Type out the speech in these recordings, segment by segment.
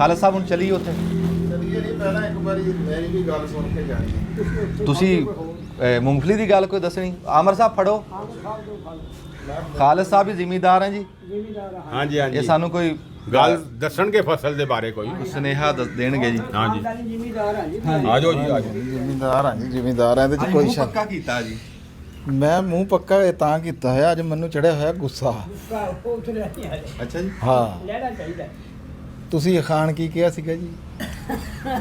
ਖਾਲਸਾ ਸਾਹਿਬ ਹੁਣ ਚਲੀਏ ਉੱਥੇ ਚਲੀਏ ਨਹੀਂ ਪਹਿਲਾਂ ਇੱਕ ਵਾਰੀ ਮੇਰੀ ਵੀ ਗੱਲ ਸੁਣ ਕੇ ਜਾਣੀ। ਤੁਸੀਂ ਮੂੰਗਫਲੀ ਦੀ ਗੱਲ ਕੋਈ ਦੱਸਣੀ। ਆਮਰ ਸਾਹਿਬ ਫੜੋ। ਖਾਲਸਾ ਸਾਹਿਬ ਵੀ ਜ਼ਿਮੀਂਦਾਰ ਹੈ ਜੀ। ਹਾਂਜੀ ਹਾਂਜੀ ਇਹ ਸਾਨੂੰ ਕੋਈ ਗੱਲ ਦੱਸਣਗੇ ਫਸਲ ਦੇ ਬਾਰੇ ਕੋਈ ਸੁਨੇਹਾ ਦੇਣਗੇ ਜੀ। ਹਾਂਜੀ ਆ ਜਾਓ ਜੀ ਆ ਜਾਓ। ਜ਼ਿਮੀਂਦਾਰ ਹਾਂ ਜੀ, ਜ਼ਿਮੀਂਦਾਰ ਹਾਂ, ਇਹਦੇ ਚ ਕੋਈ ਸ਼ੱਕ। ਪੱਕਾ ਕੀਤਾ ਜੀ। ਮੈਂ ਮੂੰਹ ਪੱਕਾ ਇਹ ਤਾਂ ਕੀਤਾ ਹੋਇਆ, ਅੱਜ ਮੈਨੂੰ ਚੜਿਆ ਹੋਇਆ ਗੁੱਸਾ। ਅੱਛਾ ਜੀ। ਹਾਂ ਤੁਸੀਂ ਅਖਾਣ ਕੀ ਕਿਹਾ ਸੀਗਾ ਜੀ?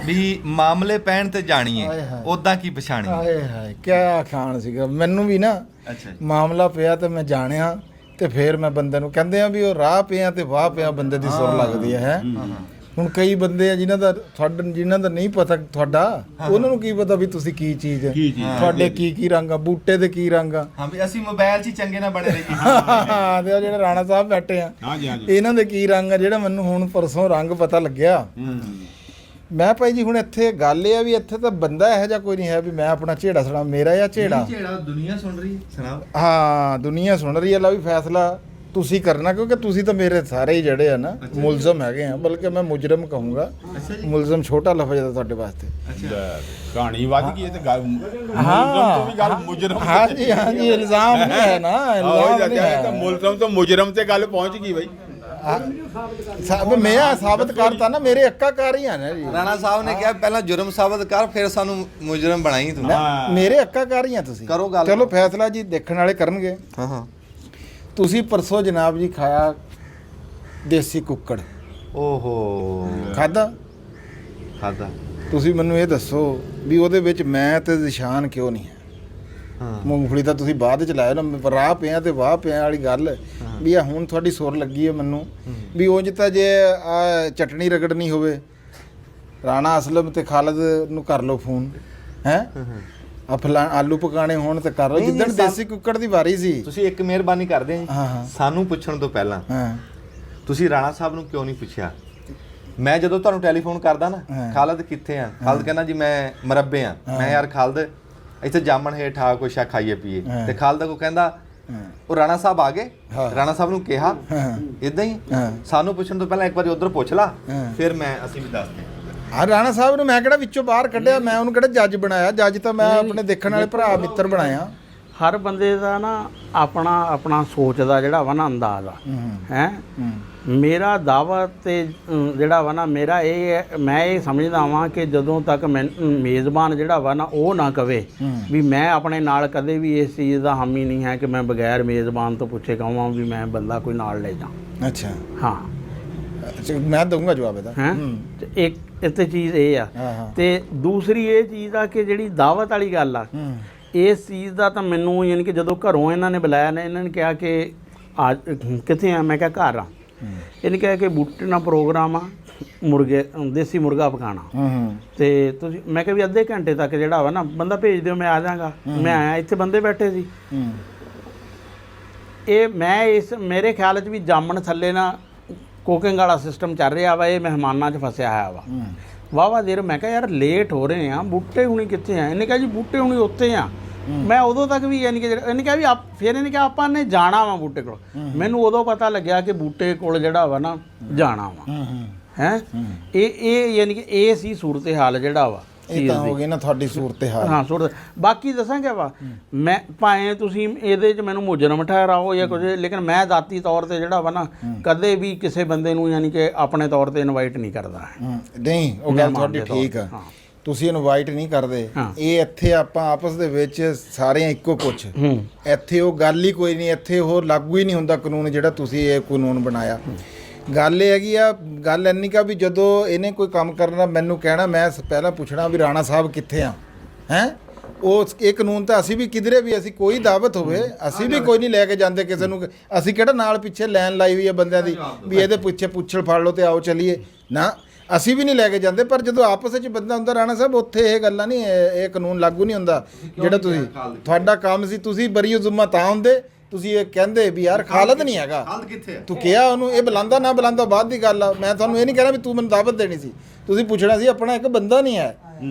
ਵੀ ਮਾਮਲੇ ਪੈਣ ਤੇ ਜਾਣੀਏ ਹਾਏ ਹਾਏ। ਉਦਾਂ ਕੀ ਪਛਾਣੀ। ਹਾਏ ਹਾਏ ਕਿਆ ਅਖਾਣ ਸੀਗਾ। ਮੈਨੂੰ ਵੀ ਨਾ ਅੱਛਾ ਜੀ। ਮਾਮਲਾ ਪਿਆ ਤੇ ਮੈਂ ਜਾਣਿਆ ਤੇ ਫਿਰ ਮੈਂ ਬੰਦੇ ਨੂੰ ਕਹਿੰਦੇ ਆ ਵੀ ਉਹ ਰਾਹ ਪਿਆ ਤੇ ਵਾਹ ਪਿਆ ਬੰਦੇ ਦੀ ਸੁਰ ਲੱਗਦੀ ਹੈ। ਹੁਣ ਕਈ ਬੰਦੇ ਆ ਜਿਨ੍ਹਾਂ ਦਾ ਨਹੀਂ ਪਤਾ ਤੁਹਾਡਾ, ਉਹਨਾਂ ਨੂੰ ਕੀ ਪਤਾ ਵੀ ਤੁਸੀਂ ਕੀ ਚੀਜ਼ ਹੈ, ਤੁਹਾਡੇ ਕੀ ਰੰਗ ਆ, ਬੂਟੇ ਦੇ ਕੀ ਰੰਗ ਆ। ਹਾਂ ਵੀ ਅਸੀਂ ਮੋਬਾਈਲ 'ਚ ਹੀ ਚੰਗੇ ਨਾ ਬਣੇ ਰਹੀਏ। ਹਾਂ ਤੇ ਉਹ ਜਿਹੜੇ ਰਾਣਾ ਸਾਹਿਬ ਬੈਠੇ ਆ, ਹਾਂਜੀ ਹਾਂਜੀ ਇਹਨਾਂ ਦੇ ਕੀ ਰੰਗ ਆ, ਜਿਹੜਾ ਮੈਨੂੰ ਹੁਣ ਪਰਸੋਂ ਰੰਗ ਪਤਾ ਲੱਗਿਆ। ਮੈਂ ਭਾਈ ਜੀ ਹੁਣ ਇੱਥੇ ਗੱਲ ਇਹ ਆ ਵੀ ਇੱਥੇ ਤਾਂ ਬੰਦਾ ਇਹੋ ਜਿਹਾ ਕੋਈ ਨਹੀਂ ਹੈ ਵੀ ਮੈਂ ਆਪਣਾ ਝੇੜਾ ਸੁਣਾ, ਮੇਰਾ ਜਾਂ ਝੇੜਾ। ਝੇੜਾ ਦੁਨੀਆ ਸੁਣ ਰਹੀ ਹੈ, ਸੁਣਾਓ। ਹਾਂ ਦੁਨੀਆ ਸੁਣ ਰਹੀ ਹੈ। ਲਾ ਵੀ ਫੈਸਲਾ ਤੁਸੀਂ ਕਰਨਾ, ਕਿਉਂਕਿ ਤੁਸੀਂ ਤਾਂ ਮੇਰੇ ਸਾਰੇ ਹੀ ਜਿਹੜੇ ਆ ਨਾ ਮੁਲਜ਼ਮ ਹੈਗੇ ਆ, ਬਲਕਿ ਮੈਂ ਮੁਜਰਮ ਕਹੂੰਗਾ। ਮੁਲਜ਼ਮ ਛੋਟਾ ਲਫ਼ਜ਼ ਹੈ ਤੁਹਾਡੇ ਵਾਸਤੇ। ਕਹਾਣੀ ਵੱਧ ਗਈ ਹੈ ਤੇ ਗੱਲ ਹਾਂ ਤੋਂ ਵੀ ਗੱਲ ਮੁਜਰਮ ਹਾਂਜੀ ਹਾਂਜੀ ਇਲਜ਼ਾਮ ਨਹੀਂ ਹੈ ਨਾ, ਇਲਜ਼ਾਮ ਨਹੀਂ ਹੈ। ਤਾਂ ਮੁਲਜ਼ਮ ਤੋਂ ਮੁਜਰਮ ਤੇ ਗੱਲ ਪਹੁੰਚ ਗਈ ਬਈ। ਮੈਂ ਸਾਬਤ ਕਰਤਾ ਨਾ, ਮੇਰੇ ਅੱਕਾਕਾਰ ਹੀ ਆ ਨਾ ਜੀ। ਰਾਣਾ ਸਾਹਿਬ ਨੇ ਕਿਹਾ ਪਹਿਲਾਂ ਜੁਰਮ ਸਾਬਤ ਕਰ, ਫਿਰ ਸਾਨੂੰ ਮੁਜਰਮ ਬਣਾਈ ਤੂੰ। ਮੇਰੇ ਅੱਕਾਕਾਰ ਹੀ ਆ ਤੁਸੀਂ। ਕਰੋ ਗੱਲ। ਚਲੋ ਫੈਸਲਾ ਜੀ ਦੇਖਣ ਵਾਲੇ ਕਰਨਗੇ। ਹਾਂ ਹਾਂ। ਤੁਸੀਂ ਪਰਸੋਂ ਜਨਾਬ ਜੀ ਖਾਇਆ ਦੇਸੀ ਕੁੱਕੜ, ਓਹੋ ਖਾਦਾ? ਖਾਦਾ। ਤੁਸੀਂ ਮੈਨੂੰ ਇਹ ਦੱਸੋ ਵੀ ਉਹਦੇ ਵਿੱਚ ਮੈਂ ਤੇ ਨਿਸ਼ਾਨ ਕਿਉਂ ਨਹੀਂ ਹੈ? ਹਾਂ ਮੂੰਗਫਲੀ ਤਾਂ ਤੁਸੀਂ ਬਾਅਦ ਚ ਲਾਇਆ ਨਾ, ਰਾਹ ਪਿਆ ਤੇ ਵਾਹ ਪਿਆ ਵਾਲੀ ਗੱਲ ਵੀ ਆ ਹੁਣ ਤੁਹਾਡੀ ਸੁਰ ਲੱਗੀ ਹੈ ਮੈਨੂੰ ਵੀ ਉਂਝ ਤਾਂ ਜੇ ਆ ਚਟਣੀ ਰਗੜਨੀ ਹੋਵੇ, ਰਾਣਾ ਅਸਲਮ ਤੇ ਖਾਲਦ ਨੂੰ ਕਰ ਲਓ ਫੋਨ, ਹੈ ਆਲੂ ਪਕਾਣੇ ਹੋਣ ਤੇ ਕਰ ਲਓ। ਜਿੱਦਣ ਦੇਸੀ ਕੁੱਕੜ ਦੀ ਵਾਰੀ ਸੀ, ਤੁਸੀਂ ਇੱਕ ਮਿਹਰਬਾਨੀ ਕਰਦੇ ਜੀ, ਹਾਂ ਸਾਨੂੰ ਪੁੱਛਣ ਤੋਂ ਪਹਿਲਾਂ ਹਾਂ ਤੁਸੀਂ ਰਾਣਾ ਸਾਹਿਬ ਨੂੰ ਕਿਉਂ ਨਹੀਂ ਪੁੱਛਿਆ? ਮੈਂ ਜਦੋਂ ਤੁਹਾਨੂੰ ਟੈਲੀਫੋਨ ਕਰਦਾ ਨਾ, ਖਾਲਦ ਕਿੱਥੇ ਆ? ਖਾਲਦ ਕਹਿੰਦਾ ਜੀ ਮੈਂ ਮਰੱਬੇ ਆ। ਮੈਂ ਯਾਰ ਖਾਲਦ ਇੱਥੇ ਜਾਮਣ ਹੇਠ ਆ ਕੋਈ ਸ਼ਾ ਖਾਈਏ ਪੀਏ, ਤੇ ਖਾਲਦ ਕੋ ਕਹਿੰਦਾ ਉਹ ਰਾਣਾ ਸਾਹਿਬ ਆ ਗਏ। ਰਾਣਾ ਸਾਹਿਬ ਨੂੰ ਕਿਹਾ ਇਦਾਂ ਹੀ ਸਾਨੂੰ ਪੁੱਛਣ ਤੋਂ ਪਹਿਲਾਂ ਇੱਕ ਵਾਰੀ ਉਧਰ ਪੁੱਛ ਲਾ, ਫਿਰ ਅਸੀਂ ਵੀ ਦੱਸਦੇ। ਆ ਰਾਣਾ ਸਾਹਿਬ ਨੂੰ ਮੈਂ ਕਿਹੜਾ ਵਿੱਚੋਂ ਬਾਹਰ ਕੱਢਿਆ, ਮੈਂ ਉਹਨੂੰ ਕਿਹੜਾ ਜੱਜ ਬਣਾਇਆ? ਜੱਜ ਤਾਂ ਮੈਂ ਆਪਣੇ ਦੇਖਣ ਵਾਲੇ ਭਰਾ ਮਿੱਤਰ ਬਣਾਇਆ। ਹਰ ਬੰਦੇ ਦਾ ਨਾ ਆਪਣਾ ਸੋਚ ਦਾ ਜਿਹੜਾ ਵਾ ਨਾ ਅੰਦਾਜ਼ ਆ ਹੈ। ਮੇਰਾ ਦਾਵਾ ਤੇ ਜਿਹੜਾ ਵਾ ਨਾ ਮੇਰਾ ਇਹ ਹੈ, ਮੈਂ ਇਹ ਸਮਝਦਾ ਵਾਂ ਕਿ ਜਦੋਂ ਤੱਕ ਮੇਜ਼ਬਾਨ ਜਿਹੜਾ ਵਾ ਨਾ ਉਹ ਨਾ ਕਵੇ ਵੀ ਮੈਂ ਆਪਣੇ ਨਾਲ ਕਦੇ ਵੀ ਇਸ ਚੀਜ਼ ਦਾ ਹਾਮੀ ਨਹੀਂ ਹੈ ਕਿ ਮੈਂ ਬਗੈਰ ਮੇਜ਼ਬਾਨ ਤੋਂ ਪੁੱਛੇ ਕਹਾਂ ਵੀ ਮੈਂ ਬੰਦਾ ਕੋਈ ਨਾਲ ਲੈ ਜਾ। ਅੱਛਾ ਹਾਂ ਮੈਂ ਦਊਂਗਾ ਜਵਾਬ ਇਹਦਾ। ਹੈ ਇੱਕ ਇੱਥੇ ਚੀਜ਼ ਇਹ ਆ। ਤੇ ਦੂਸਰੀ ਇਹ ਚੀਜ਼ ਆ ਕਿ ਜਿਹੜੀ ਦਾਵਤ ਵਾਲੀ ਗੱਲ ਆ, ਇਸ ਚੀਜ਼ ਦਾ ਤਾਂ ਮੈਨੂੰ ਯਾਨੀ ਕਿ ਜਦੋਂ ਘਰੋਂ ਇਹਨਾਂ ਨੇ ਬੁਲਾਇਆ ਨੇ, ਇਹਨਾਂ ਨੇ ਕਿਹਾ ਕਿ ਆ ਕਿੱਥੇ ਆ? ਮੈਂ ਕਿਹਾ ਘਰ ਆ। ਇਹਨੇ ਕਿਹਾ ਕਿ ਬੂਟੇ ਨਾਲ ਪ੍ਰੋਗਰਾਮ ਆ, ਮੁਰਗੇ ਦੇਸੀ ਮੁਰਗਾ ਪਕਾਉਣਾ ਤੇ ਤੁਸੀਂ, ਮੈਂ ਕਿਹਾ ਵੀ ਅੱਧੇ ਘੰਟੇ ਤੱਕ ਜਿਹੜਾ ਵਾ ਨਾ ਬੰਦਾ ਭੇਜ ਦਿਓ, ਮੈਂ ਆ ਜਾਵਾਂਗਾ। ਮੈਂ ਆਇਆ, ਇੱਥੇ ਬੰਦੇ ਬੈਠੇ ਸੀ। ਇਹ ਮੈਂ ਇਸ ਮੇਰੇ ਖਿਆਲ 'ਚ ਵੀ ਜਾਮਣ ਥੱਲੇ ਨਾ ਕੁਕਿੰਗ ਵਾਲਾ ਸਿਸਟਮ ਚੱਲ ਰਿਹਾ ਵਾ, ਇਹ ਮਹਿਮਾਨਾਂ 'ਚ ਫਸਿਆ ਹੋਇਆ ਵਾ ਵਾਹਵਾ ਦੇਰ। ਮੈਂ ਕਿਹਾ ਯਾਰ ਲੇਟ ਹੋ ਰਹੇ ਆ, ਬੂਟੇ ਹੁਣੀ ਕਿੱਥੇ ਆ? ਇਹਨੇ ਕਿਹਾ ਜੀ ਬੂਟੇ ਹੁਣੀ ਉੱਥੇ ਆ। ਮੈਂ ਉਦੋਂ ਤੱਕ ਵੀ ਯਾਨੀ ਕਿ ਇਹਨੇ ਕਿਹਾ ਵੀ ਫਿਰ ਇਹਨੇ ਕਿਹਾ ਆਪਾਂ ਨੇ ਜਾਣਾ ਵਾ ਬੂਟੇ ਕੋਲ। ਮੈਨੂੰ ਉਦੋਂ ਪਤਾ ਲੱਗਿਆ ਕਿ ਬੂਟੇ ਕੋਲ ਜਿਹੜਾ ਵਾ ਨਾ ਜਾਣਾ ਵਾ ਹੈ। ਇਹ ਯਾਨੀ ਕਿ ਇਹ ਸੀ ਸੂਰਤ ਹਾਲ ਜਿਹੜਾ ਵਾ। ਇਹ ਤਾਂ ਹੋ ਗਈ ਨਾ ਤੁਹਾਡੀ ਸੂਰਤ ਹਾਲ। ਹਾਂ ਸੂਰਤ। ਬਾਕੀ ਦੱਸਾਂਗੇ ਵਾ, ਮੈਂ ਭਾਵੇਂ ਤੁਸੀਂ ਇਹਦੇ 'ਚ ਮੈਨੂੰ ਮੁਜਰਮ ਠਹਿਰਾਓ ਜਾਂ ਕੁਝ, ਲੇਕਿਨ ਮੈਂ ਜ਼ਾਤੀ ਤੌਰ ਤੇ ਜਿਹੜਾ ਵਾ ਨਾ ਕਦੇ ਵੀ ਕਿਸੇ ਬੰਦੇ ਨੂੰ ਯਾਨੀ ਕਿ ਆਪਣੇ ਤੌਰ ਤੇ ਇਨਵਾਈਟ ਨਹੀਂ ਕਰਦਾ। ਨਹੀਂ ਉਹ ਗੱਲ ਤੁਹਾਡੀ ਠੀਕ ਆ, ਤੁਸੀਂ ਇਨਵਾਈਟ ਨਹੀਂ ਕਰਦੇ। ਇਹ ਇੱਥੇ ਆਪਾਂ ਆਪਸ ਦੇ ਵਿੱਚ ਸਾਰੇ ਇੱਕੋ ਕੁਛ, ਇੱਥੇ ਉਹ ਗੱਲ ਹੀ ਕੋਈ ਨਹੀਂ, ਇੱਥੇ ਉਹ ਲਾਗੂ ਹੀ ਨਹੀਂ ਹੁੰਦਾ ਕਾਨੂੰਨ ਜਿਹੜਾ ਤੁਸੀਂ ਇਹ ਕਾਨੂੰਨ ਬਣਾਇਆ। ਗੱਲ ਇਹ ਹੈਗੀ ਆ, ਗੱਲ ਇੰਨੀ ਕਾ ਵੀ ਜਦੋਂ ਇਹਨੇ ਕੋਈ ਕੰਮ ਕਰਨਾ ਮੈਨੂੰ ਕਹਿਣਾ, ਮੈਂ ਪਹਿਲਾਂ ਪੁੱਛਣਾ ਵੀ ਰਾਣਾ ਸਾਹਿਬ ਕਿੱਥੇ ਆ ਹੈ। ਉਹ ਇਹ ਕਾਨੂੰਨ ਤਾਂ ਅਸੀਂ ਵੀ ਕਿਧਰੇ ਵੀ ਅਸੀਂ ਕੋਈ ਦਾਵਤ ਹੋਵੇ ਅਸੀਂ ਵੀ ਕੋਈ ਨਹੀਂ ਲੈ ਕੇ ਜਾਂਦੇ ਕਿਸੇ ਨੂੰ। ਅਸੀਂ ਕਿਹੜਾ ਨਾਲ ਪਿੱਛੇ ਲਾਈਨ ਲਾਈ ਹੋਈ ਹੈ ਬੰਦਿਆਂ ਦੀ ਵੀ ਇਹਦੇ ਪਿੱਛੇ ਪੁੱਛਲ ਫੜ ਲਓ ਤੇ ਆਓ ਚਲੀਏ ਨਾ, ਅਸੀਂ ਵੀ ਨਹੀਂ ਲੈ ਕੇ ਜਾਂਦੇ। ਪਰ ਜਦੋਂ ਆਪਸ ਵਿੱਚ ਬੰਦਾ ਹੁੰਦਾ ਰਾਣਾ ਸਾਹਿਬ, ਉੱਥੇ ਇਹ ਗੱਲਾਂ ਨਹੀਂ, ਇਹ ਕਾਨੂੰਨ ਲਾਗੂ ਨਹੀਂ ਹੁੰਦਾ ਜਿਹੜਾ ਤੁਸੀਂ ਤੁਹਾਡਾ ਕੰਮ ਸੀ। ਤੁਸੀਂ ਬਰੀ ਜ਼ੁੰਮਾ ਤਾਂ ਹੁੰਦੇ, ਤੁਸੀਂ ਇਹ ਕਹਿੰਦੇ ਵੀ ਯਾਰ ਖਾਲਦ ਨਹੀਂ ਹੈਗਾ, ਤੂੰ ਕਿਹਾ ਉਹਨੂੰ, ਇਹ ਬੁਲਾਉਂਦਾ ਨਾ ਬੁਲਾਉਂਦਾ ਬਾਅਦ ਦੀ ਗੱਲ ਆ। ਮੈਂ ਤੁਹਾਨੂੰ ਇਹ ਨਹੀਂ ਕਹਿਣਾ ਵੀ ਤੂੰ ਮੈਨੂੰ ਦਾਵਤ ਦੇਣੀ ਸੀ, ਤੁਸੀਂ ਪੁੱਛਣਾ ਸੀ ਆਪਣਾ ਇੱਕ ਬੰਦਾ ਨਹੀਂ ਹੈ।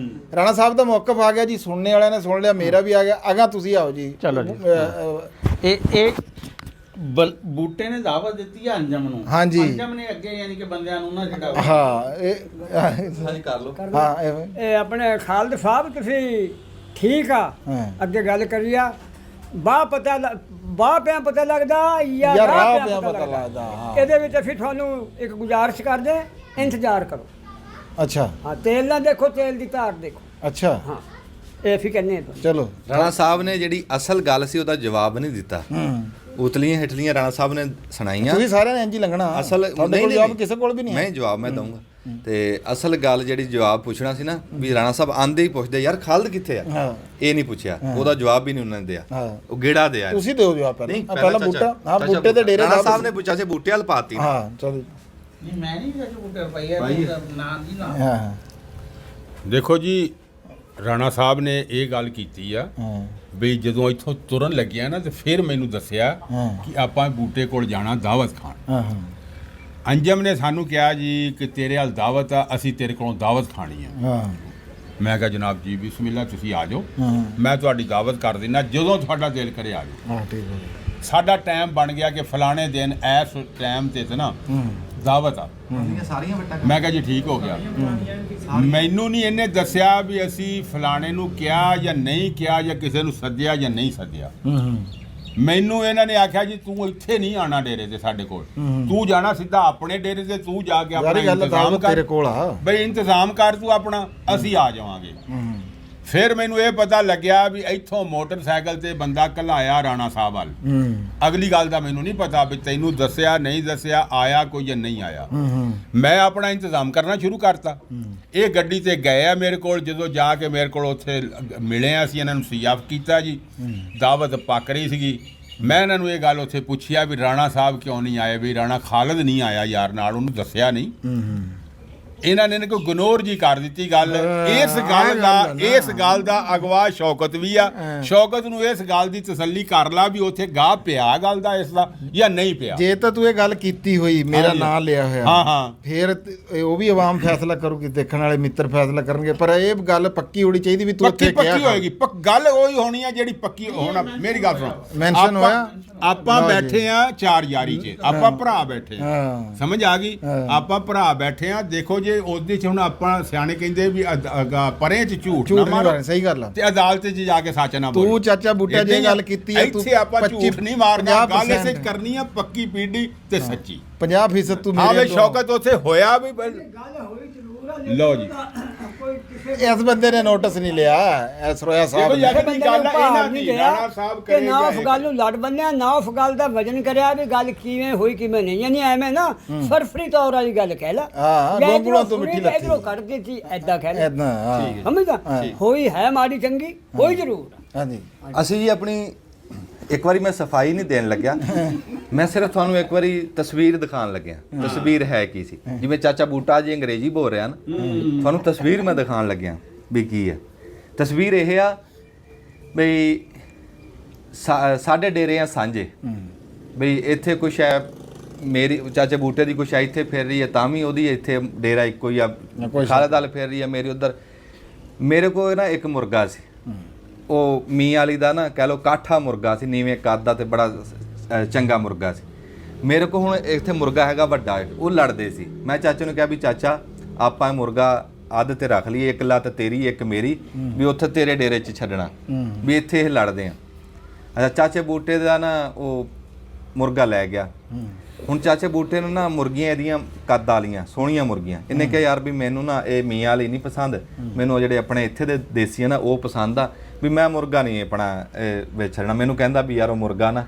ਰਾਣਾ ਸਾਹਿਬ ਦਾ ਮੌਕਫ ਆ ਗਿਆ ਜੀ, ਸੁਣਨੇ ਵਾਲਿਆਂ ਨੇ ਸੁਣ ਲਿਆ, ਮੇਰਾ ਵੀ ਆ ਗਿਆ। ਅਗਾ ਤੁਸੀਂ ਆਓ ਜੀ। ਚਲੋ ਜੀ। ਇਹ ਬੂਟੇ ਨੇ ਦਾਵਤ ਦਿੱਤੀ ਆ ਅੰਜਮ ਨੂੰ। ਹਾਂਜੀ। ਅੰਜਮ ਨੇ ਅੱਗੇ ਯਾਨੀ ਕਿ ਬੰਦਿਆਂ ਨੂੰ ਨਾ ਜਿਹੜਾ ਹਾਂ ਇਹ ਹਾਂਜੀ ਕਰ ਲਓ। ਹਾਂ ਇਹ ਆਪਣੇ ਖਾਲਦ ਸਾਹਿਬ ਤੁਸੀਂ ਠੀਕ ਆ, ਹਾਂ। ਅੱਗੇ ਗੱਲ ਕਰੀ ਆ ਬਾਹ ਪਿਆ ਪਤਾ ਲੱਗਦਾ ਜਾਂ ਜਾਂ ਰਾਹ ਰਾਹ ਪਿਆ ਪਿਆ ਪਤਾ ਪਤਾ ਲੱਗਦਾ, ਲੱਗਦਾ। ਹਾਂ। ਇਹਦੇ ਵਿੱਚ ਅਸੀਂ ਤੁਹਾਨੂੰ ਇੱਕ ਗੁਜ਼ਾਰਿਸ਼ ਕਰਦੇ, ਇੰਤਜ਼ਾਰ ਕਰੋ। ਅੱਛਾ ਹਾਂ, ਤੇਲ ਨਾ ਦੇਖੋ, ਤੇਲ ਦੀ ਧਾਰ ਦੇਖੋ। ਅੱਛਾ ਹਾਂ, ਇਹ ਅਸੀਂ ਕਹਿੰਦੇ ਹਾਂ ਤੁਹਾਨੂੰ। ਚਲੋ ਰਾਣਾ ਸਾਹਿਬ ਨੇ ਜਿਹੜੀ ਅਸਲ ਗੱਲ ਸੀ ਉਹਦਾ ਜਵਾਬ ਨਹੀਂ ਦਿੱਤਾ। ਉਤਲੀਆਂ ਹੇਠਲੀਆਂ ਰਾਣਾ ਸਾਹਿਬ ਨੇ ਸੁਣਾਈਆਂ। ਤੁਸੀਂ ਸਾਰਿਆਂ ਨੇ ਇੰਜ ਹੀ ਲੰਘਣਾ। ਅਸਲ ਤੁਹਾਡੇ ਕੋਲ ਜਵਾਬ ਕਿਸੇ ਕੋਲ ਵੀ ਨਹੀਂ ਹੈ। ਮੈਂ ਜਵਾਬ ਮੈਂ ਦਊਂਗਾ। ਤੇ ਅਸਲ ਗੱਲ ਜਿਹੜੀ ਜਵਾਬ ਪੁੱਛਣਾ ਸੀ ਨਾ ਵੀ ਰਾਣਾ ਸਾਹਿਬ ਆਂਦੇ ਹੀ ਪੁੱਛਦੇ ਯਾਰ ਖਾਲਦ ਕਿੱਥੇ ਆ, ਹਾਂ। ਇਹ ਨਹੀਂ ਪੁੱਛਿਆ, ਉਹਦਾ ਜਵਾਬ ਵੀ ਨਹੀਂ ਉਹਨਾਂ ਨੇ ਦਿਆ। ਹਾਂ। ਉਹ ਗੇੜਾ ਦਿਆ। ਤੁਸੀਂ ਦਿਓ ਜਵਾਬ ਪਹਿਲਾਂ। ਨਹੀਂ, ਪਹਿਲਾਂ ਬੂਟਾ, ਹਾਂ ਬੂਟੇ ਤੇ ਡੇਰੇ ਰਾਣਾ ਸਾਹਿਬ ਨੇ ਪੁੱਛਿਆ ਸੀ ਬੂਟੇ ਵਾਲ ਪਾਤੀ। ਹਾਂ ਚਲੋ। ਨਹੀਂ ਮੈਂ ਨਹੀਂ ਵਿੱਚ ਬੂਟੇ ਰੁਪਈਆ ਨਾਂ ਦੀ ਨਾ। ਹਾਂ ਦੇਖੋ ਜੀ, ਰਾਣਾ ਸਾਹਿਬ ਨੇ ਇਹ ਗੱਲ ਕੀਤੀ ਆ ਹਾਂ ਵੀ ਜਦੋਂ ਇੱਥੋਂ ਤੁਰਨ ਲੱਗਿਆ ਨਾ ਤੇ ਫਿਰ ਮੈਨੂੰ ਦੱਸਿਆ ਹਾਂ। ਕਿ ਆਪਾਂ ਬੂਟੇ ਕੋਲ ਜਾਣਾ ਦਾਵਤ ਖਾਣ। ਹਾਂ ਹਾਂ ਅੰਜਮ ਨੇ ਸਾਨੂੰ ਕਿਹਾ ਜੀ ਕਿ ਤੇਰੇ ਹਾਲ ਦਾਵਤ ਆ, ਅਸੀਂ ਤੇਰੇ ਕੋਲੋਂ ਦਾਵਤ ਖਾਣੀ ਆ। ਹਾਂ ਮੈਂ ਕਿਹਾ ਜਨਾਬ ਜੀ ਬਿਸਮਿਲ੍ਲਾ, ਤੁਸੀਂ ਆ ਜਾਓ, ਹਾਂ ਮੈਂ ਤੁਹਾਡੀ ਦਾਵਤ ਕਰ ਦਿੰਦਾ, ਜਦੋਂ ਤੁਹਾਡਾ ਦਿਲ ਕਰੇ ਆ ਜਾਓ। ਹਾਂ ਠੀਕ ਹੈ। ਸਾਡਾ ਟਾਈਮ ਬਣ ਗਿਆ ਕਿ ਫਲਾਣੇ ਦਿਨ ਇਸ ਟਾਈਮ ਤੇ ਨਾ ਦਾਵਤ ਆ। ਸਾਰੀਆਂ ਵੱਟਾਂ ਮੈਂ ਕਿਹਾ ਜੀ ਠੀਕ ਹੋ ਗਿਆ। ਮੈਨੂੰ ਨਹੀਂ ਇਹਨੇ ਦੱਸਿਆ ਵੀ ਅਸੀਂ ਫਲਾਣੇ ਨੂੰ ਕਿਹਾ ਜਾਂ ਨਹੀਂ ਕਿਹਾ, ਜਾਂ ਕਿਸੇ ਨੂੰ ਸੱਦਿਆ ਜਾਂ ਨਹੀਂ ਸੱਦਿਆ। ਮੈਨੂੰ ਇਹਨਾਂ ਨੇ ਆਖਿਆ ਜੀ ਤੂੰ ਇੱਥੇ ਨਹੀਂ ਆਣਾ ਡੇਰੇ ਤੇ ਸਾਡੇ ਕੋਲ, ਤੂੰ ਜਾਣਾ ਸਿੱਧਾ ਆਪਣੇ ਡੇਰੇ ਤੇ, ਤੂੰ ਜਾ ਕੇ ਆਪਣਾ ਯਾਰੀ ਗੱਲ ਇੰਤਜ਼ਾਮ ਤਾਂ ਤੇਰੇ ਕਰ ਕੋਲ ਆ। ਬਈ ਇੰਤਜ਼ਾਮ ਕਰ ਤੂੰ ਆਪਣਾ, ਅਸੀਂ ਆ ਜਾਵਾਂਗੇ। ਫਿਰ ਮੈਨੂੰ ਇਹ ਪਤਾ ਲੱਗਿਆ ਵੀ ਇੱਥੋਂ ਮੋਟਰਸਾਈਕਲ ਤੇ ਬੰਦਾ ਘਲਾਇਆ ਰਾਣਾ ਸਾਹਿਬ ਵੱਲ। ਅਗਲੀ ਗੱਲ ਦਾ ਮੈਨੂੰ ਨਹੀਂ ਪਤਾ ਵੀ ਤੈਨੂੰ ਦੱਸਿਆ ਨਹੀਂ ਦੱਸਿਆ, ਆਇਆ ਕੋਈ ਜਾਂ ਨਹੀਂ ਆਇਆ। ਮੈਂ ਆਪਣਾ ਇੰਤਜ਼ਾਮ ਕਰਨਾ ਸ਼ੁਰੂ ਕਰਤਾ। ਇਹ ਗੱਡੀ ਤੇ ਗਏ ਆ ਮੇਰੇ ਕੋਲ, ਜਦੋਂ ਜਾ ਕੇ ਮੇਰੇ ਕੋਲ ਉੱਥੇ ਮਿਲੇ ਆ, ਅਸੀਂ ਇਹਨਾਂ ਨੂੰ ਸਿਆਫ ਕੀਤਾ ਜੀ, ਦਾਵਤ ਪੱਕ ਰਹੀ ਸੀਗੀ। ਮੈਂ ਇਹਨਾਂ ਨੂੰ ਇਹ ਗੱਲ ਉੱਥੇ ਪੁੱਛਿਆ ਵੀ ਰਾਣਾ ਸਾਹਿਬ ਕਿਉਂ ਨਹੀਂ ਆਏ, ਵੀ ਰਾਣਾ ਖਾਲਦ ਨਹੀਂ ਆਇਆ ਯਾਰ ਨਾਲ, ਉਹਨੂੰ ਦੱਸਿਆ ਨਹੀਂ। ਇਹਨਾਂ ਨੇ ਕੋਈ ਗਨੋਰ ਜੀ ਕਰ ਦਿੱਤੀ ਗੱਲ। ਇਸ ਗੱਲ ਦਾ ਅਗਵਾ ਸ਼ੌਕਤ ਵੀ ਆ। ਸ਼ੌਕਤ ਨੂੰ ਇਸ ਗੱਲ ਦੀ ਤਸੱਲੀ ਕਰ ਲਾ ਵੀ ਉੱਥੇ ਗਾਹ ਪਿਆ ਗੱਲ ਦਾ ਇਸ ਦਾ ਜਾਂ ਨਹੀਂ ਪਿਆ। ਜੇ ਤਾਂ ਤੂੰ ਇਹ ਗੱਲ ਕੀਤੀ ਹੋਈ, ਮੇਰਾ ਹਾਂਜੀ। ਨਾਂ ਲਿਆ ਹੋਇਆ, ਹਾਂ ਹਾਂ ਫਿਰ ਉਹ ਵੀ ਆਵਾਮ ਫੈਸਲਾ ਕਰੂਗੀ, ਦੇਖਣ ਵਾਲੇ ਮਿੱਤਰ ਫੈਸਲਾ ਕਰਨਗੇ। ਪਰ ਇਹ ਗੱਲ ਪੱਕੀ ਹੋਣੀ ਚਾਹੀਦੀ ਵੀ ਤੂੰ ਉੱਥੇ ਕਿਹਾ ਪੱਕੀ ਹੋਏਗੀ। ਗੱਲ ਉਹੀ ਹੋਣੀ ਆ ਜਿਹੜੀ ਪੱਕੀ ਹੋਣਾ। ਮੇਰੀ ਗੱਲ ਸੁਣ, ਮੈਂਸ਼ਨ ਹੋਇਆ। ਆਪਾਂ ਬੈਠੇ ਆ ਚਾਰ ਯਾਰੀ 'ਚ, ਆਪਾਂ ਭਰਾ ਬੈਠੇ ਆ, ਹਾਂ ਸਮਝ ਆ ਗਈ। ਆਪਾਂ ਭਰਾ ਬੈਠੇ ਆ। ਦੇਖੋ ਜੇ ਉਹਦੇ 'ਚ ਹੁਣ ਆਪਾਂ ਸਿਆਣੇ ਕਹਿੰਦੇ ਵੀ ਪਰੇ 'ਚ ਝੂਠ ਝੂਠ ਨਾ ਨਹੀਂ ਮਾਰੋ ਮਾਰਨਾ, ਸਹੀ ਗੱਲ ਆ। ਤੇ ਅਦਾਲਤ 'ਚ ਜਾ ਕੇ ਸੱਚ ਨਾ ਬੋਲੋ। ਤੂੰ ਚਾਚਾ ਬੂਟਾ ਜੇ ਗੱਲ ਕੀਤੀ ਹੈ, ਤੂੰ ਇੱਥੇ ਆਪਾਂ ਝੂਠ ਨਹੀਂ ਮਾਰਨਾ, ਗੱਲ 50% ਇਸੇ ਕਰਨੀ ਆ ਪੱਕੀ ਪੀੜੀ ਤੇ ਸੱਚੀ। 50% ਤੂੰ ਹਾਂ ਮੇਰੇ ਵੇ ਸ਼ੌਕਤ ਉੱਥੇ ਹੋਇਆ ਵੀ ਗੱਲ ਹੋਈ ਜ਼ਰੂਰ ਆ, ਲਓ ਜੀ। ਕੋਈ ਕਿਸੇ ਇਸ ਬੰਦੇ ਨੇ ਨੋਟਿਸ ਨਹੀਂ ਲਿਆ। ਐਸ ਰੋਇਆ ਸਾਹਿਬ ਦੇਖੋ ਨੇ। ਯਾਰ, ਬੰਦੇ ਗੱਲ ਨੂੰ ਆ, ਭਾਰ ਇਹਨਾਂ ਨਹੀਂ ਦੀ ਗਿਆ ਰਾਣਾ ਸਾਹਿਬ ਕਿ ਨਾ ਉਸ ਕਰੇਗਾ ਗੱਲ ਨੂੰ ਲੜ ਬੰਨਿਆ, ਨਾ ਉਸ ਗੱਲ ਦਾ ਵਜਨ ਕਰਿਆ ਵੀ ਗੱਲ ਕਿਵੇਂ ਹੋਈ ਕਿਵੇਂ ਨਹੀਂ। ਯਾਨੀ ਐਵੇਂ ਨਾ ਸਰਫਰੀ ਤੌਰ ਵਾਲੀ ਗੱਲ ਕਹਿ ਲਾ। ਹਾਂ, ਜਾਂ ਗੋਂਗਲੂਆਂ ਤੋਂ ਇੱਧਰੋਂ ਮਿੱਠੀ ਸੁਣੀ ਤੇ ਲੱਥੀ। ਇੱਧਰੋਂ ਕੱਢ ਦਿੱਤੀ, ਐਦਾਂ ਕਹਿ ਲੈ। ਏਦਾਂ ਹਾਂ ਸਮਝਦਾ ਹੋਈ ਹੈ ਮਾੜੀ ਚੰਗੀ, ਹੋਈ ਜ਼ਰੂਰ। ਹਾਂਜੀ ਅਸੀਂ ਜੀ ਆਪਣੀ ਇੱਕ ਵਾਰੀ ਮੈਂ ਸਫਾਈ ਨਹੀਂ ਦੇਣ ਲੱਗਿਆ, ਮੈਂ ਸਿਰਫ ਤੁਹਾਨੂੰ ਇੱਕ ਵਾਰੀ ਤਸਵੀਰ ਦਿਖਾਉਣ ਲੱਗਿਆ। ਤਸਵੀਰ ਹੈ ਕੀ ਸੀ, ਜਿਵੇਂ ਚਾਚਾ ਬੂਟਾ ਜੀ ਅੰਗਰੇਜ਼ੀ ਬੋਲ ਰਿਹਾ ਨਾ, ਤੁਹਾਨੂੰ ਤਸਵੀਰ ਮੈਂ ਦਿਖਾਉਣ ਲੱਗਿਆ ਵੀ ਕੀ ਹੈ। ਤਸਵੀਰ ਇਹ ਆ ਬਈ ਸਾਡੇ ਡੇਰੇ ਆ ਸਾਂਝੇ, ਬਈ ਇੱਥੇ ਕੁਛ ਹੈ, ਮੇਰੀ ਚਾਚੇ ਬੂਟੇ ਦੀ ਕੁਛ ਹੈ ਇੱਥੇ ਫਿਰ ਰਹੀ ਹੈ, ਤਾਂ ਵੀ ਉਹਦੀ ਇੱਥੇ ਡੇਰਾ ਇੱਕੋ ਹੀ ਆ। ਖਾਲਦ ਵਾਲ ਫਿਰ ਰਹੀ ਹੈ ਮੇਰੀ ਉੱਧਰ। ਮੇਰੇ ਕੋਲ ਨਾ ਇੱਕ ਮੁਰਗਾ ਸੀ, ਉਹ ਮੀਆਂ ਵਾਲੀ ਦਾ ਨਾ ਕਹਿ ਲਓ ਕਾਠਾ ਮੁਰਗਾ ਸੀ, ਨੀਵੇਂ ਕੱਦ ਦਾ ਤੇ ਬੜਾ ਚੰਗਾ ਮੁਰਗਾ ਸੀ। ਮੇਰੇ ਕੋਲ ਹੁਣ ਇੱਥੇ ਮੁਰਗਾ ਹੈਗਾ ਵੱਡਾ, ਉਹ ਲੜਦੇ ਸੀ। ਮੈਂ ਚਾਚੇ ਨੂੰ ਕਿਹਾ ਵੀ ਚਾਚਾ ਆਪਾਂ ਇਹ ਮੁਰਗਾ ਅੱਧ ਤੇ ਰੱਖ ਲਈਏ, ਇੱਕ ਲੱਤ ਤੇਰੀ ਇੱਕ ਮੇਰੀ, ਵੀ ਉੱਥੇ ਤੇਰੇ ਡੇਰੇ 'ਚ ਛੱਡਣਾ, ਵੀ ਇੱਥੇ ਇਹ ਲੜਦੇ ਆ। ਅੱਛਾ, ਚਾਚੇ ਬੂਟੇ ਦਾ ਨਾ ਉਹ ਮੁਰਗਾ ਲੈ ਗਿਆ। ਹੁਣ ਚਾਚੇ ਬੂਟੇ ਨੂੰ ਨਾ ਮੁਰਗੀਆਂ ਇਹਦੀਆਂ ਕੱਦ ਵਾਲੀਆਂ ਸੋਹਣੀਆਂ ਮੁਰਗੀਆਂ, ਇਹਨੇ ਕਿਹਾ ਯਾਰ ਵੀ ਮੈਨੂੰ ਨਾ ਇਹ ਮੀਆਂ ਵਾਲੀ ਨਹੀਂ ਪਸੰਦ, ਮੈਨੂੰ ਜਿਹੜੇ ਆਪਣੇ ਇੱਥੇ ਦੇ ਦੇਸੀ ਆ ਨਾ ਉਹ ਪਸੰਦ ਆ, ਵੀ ਮੈਂ ਮੁਰਗਾ ਨਹੀਂ ਆਪਣਾ ਵੇਚਣਾ। ਮੈਨੂੰ ਕਹਿੰਦਾ ਵੀ ਯਾਰ ਉਹ ਮੁਰਗਾ ਨਾ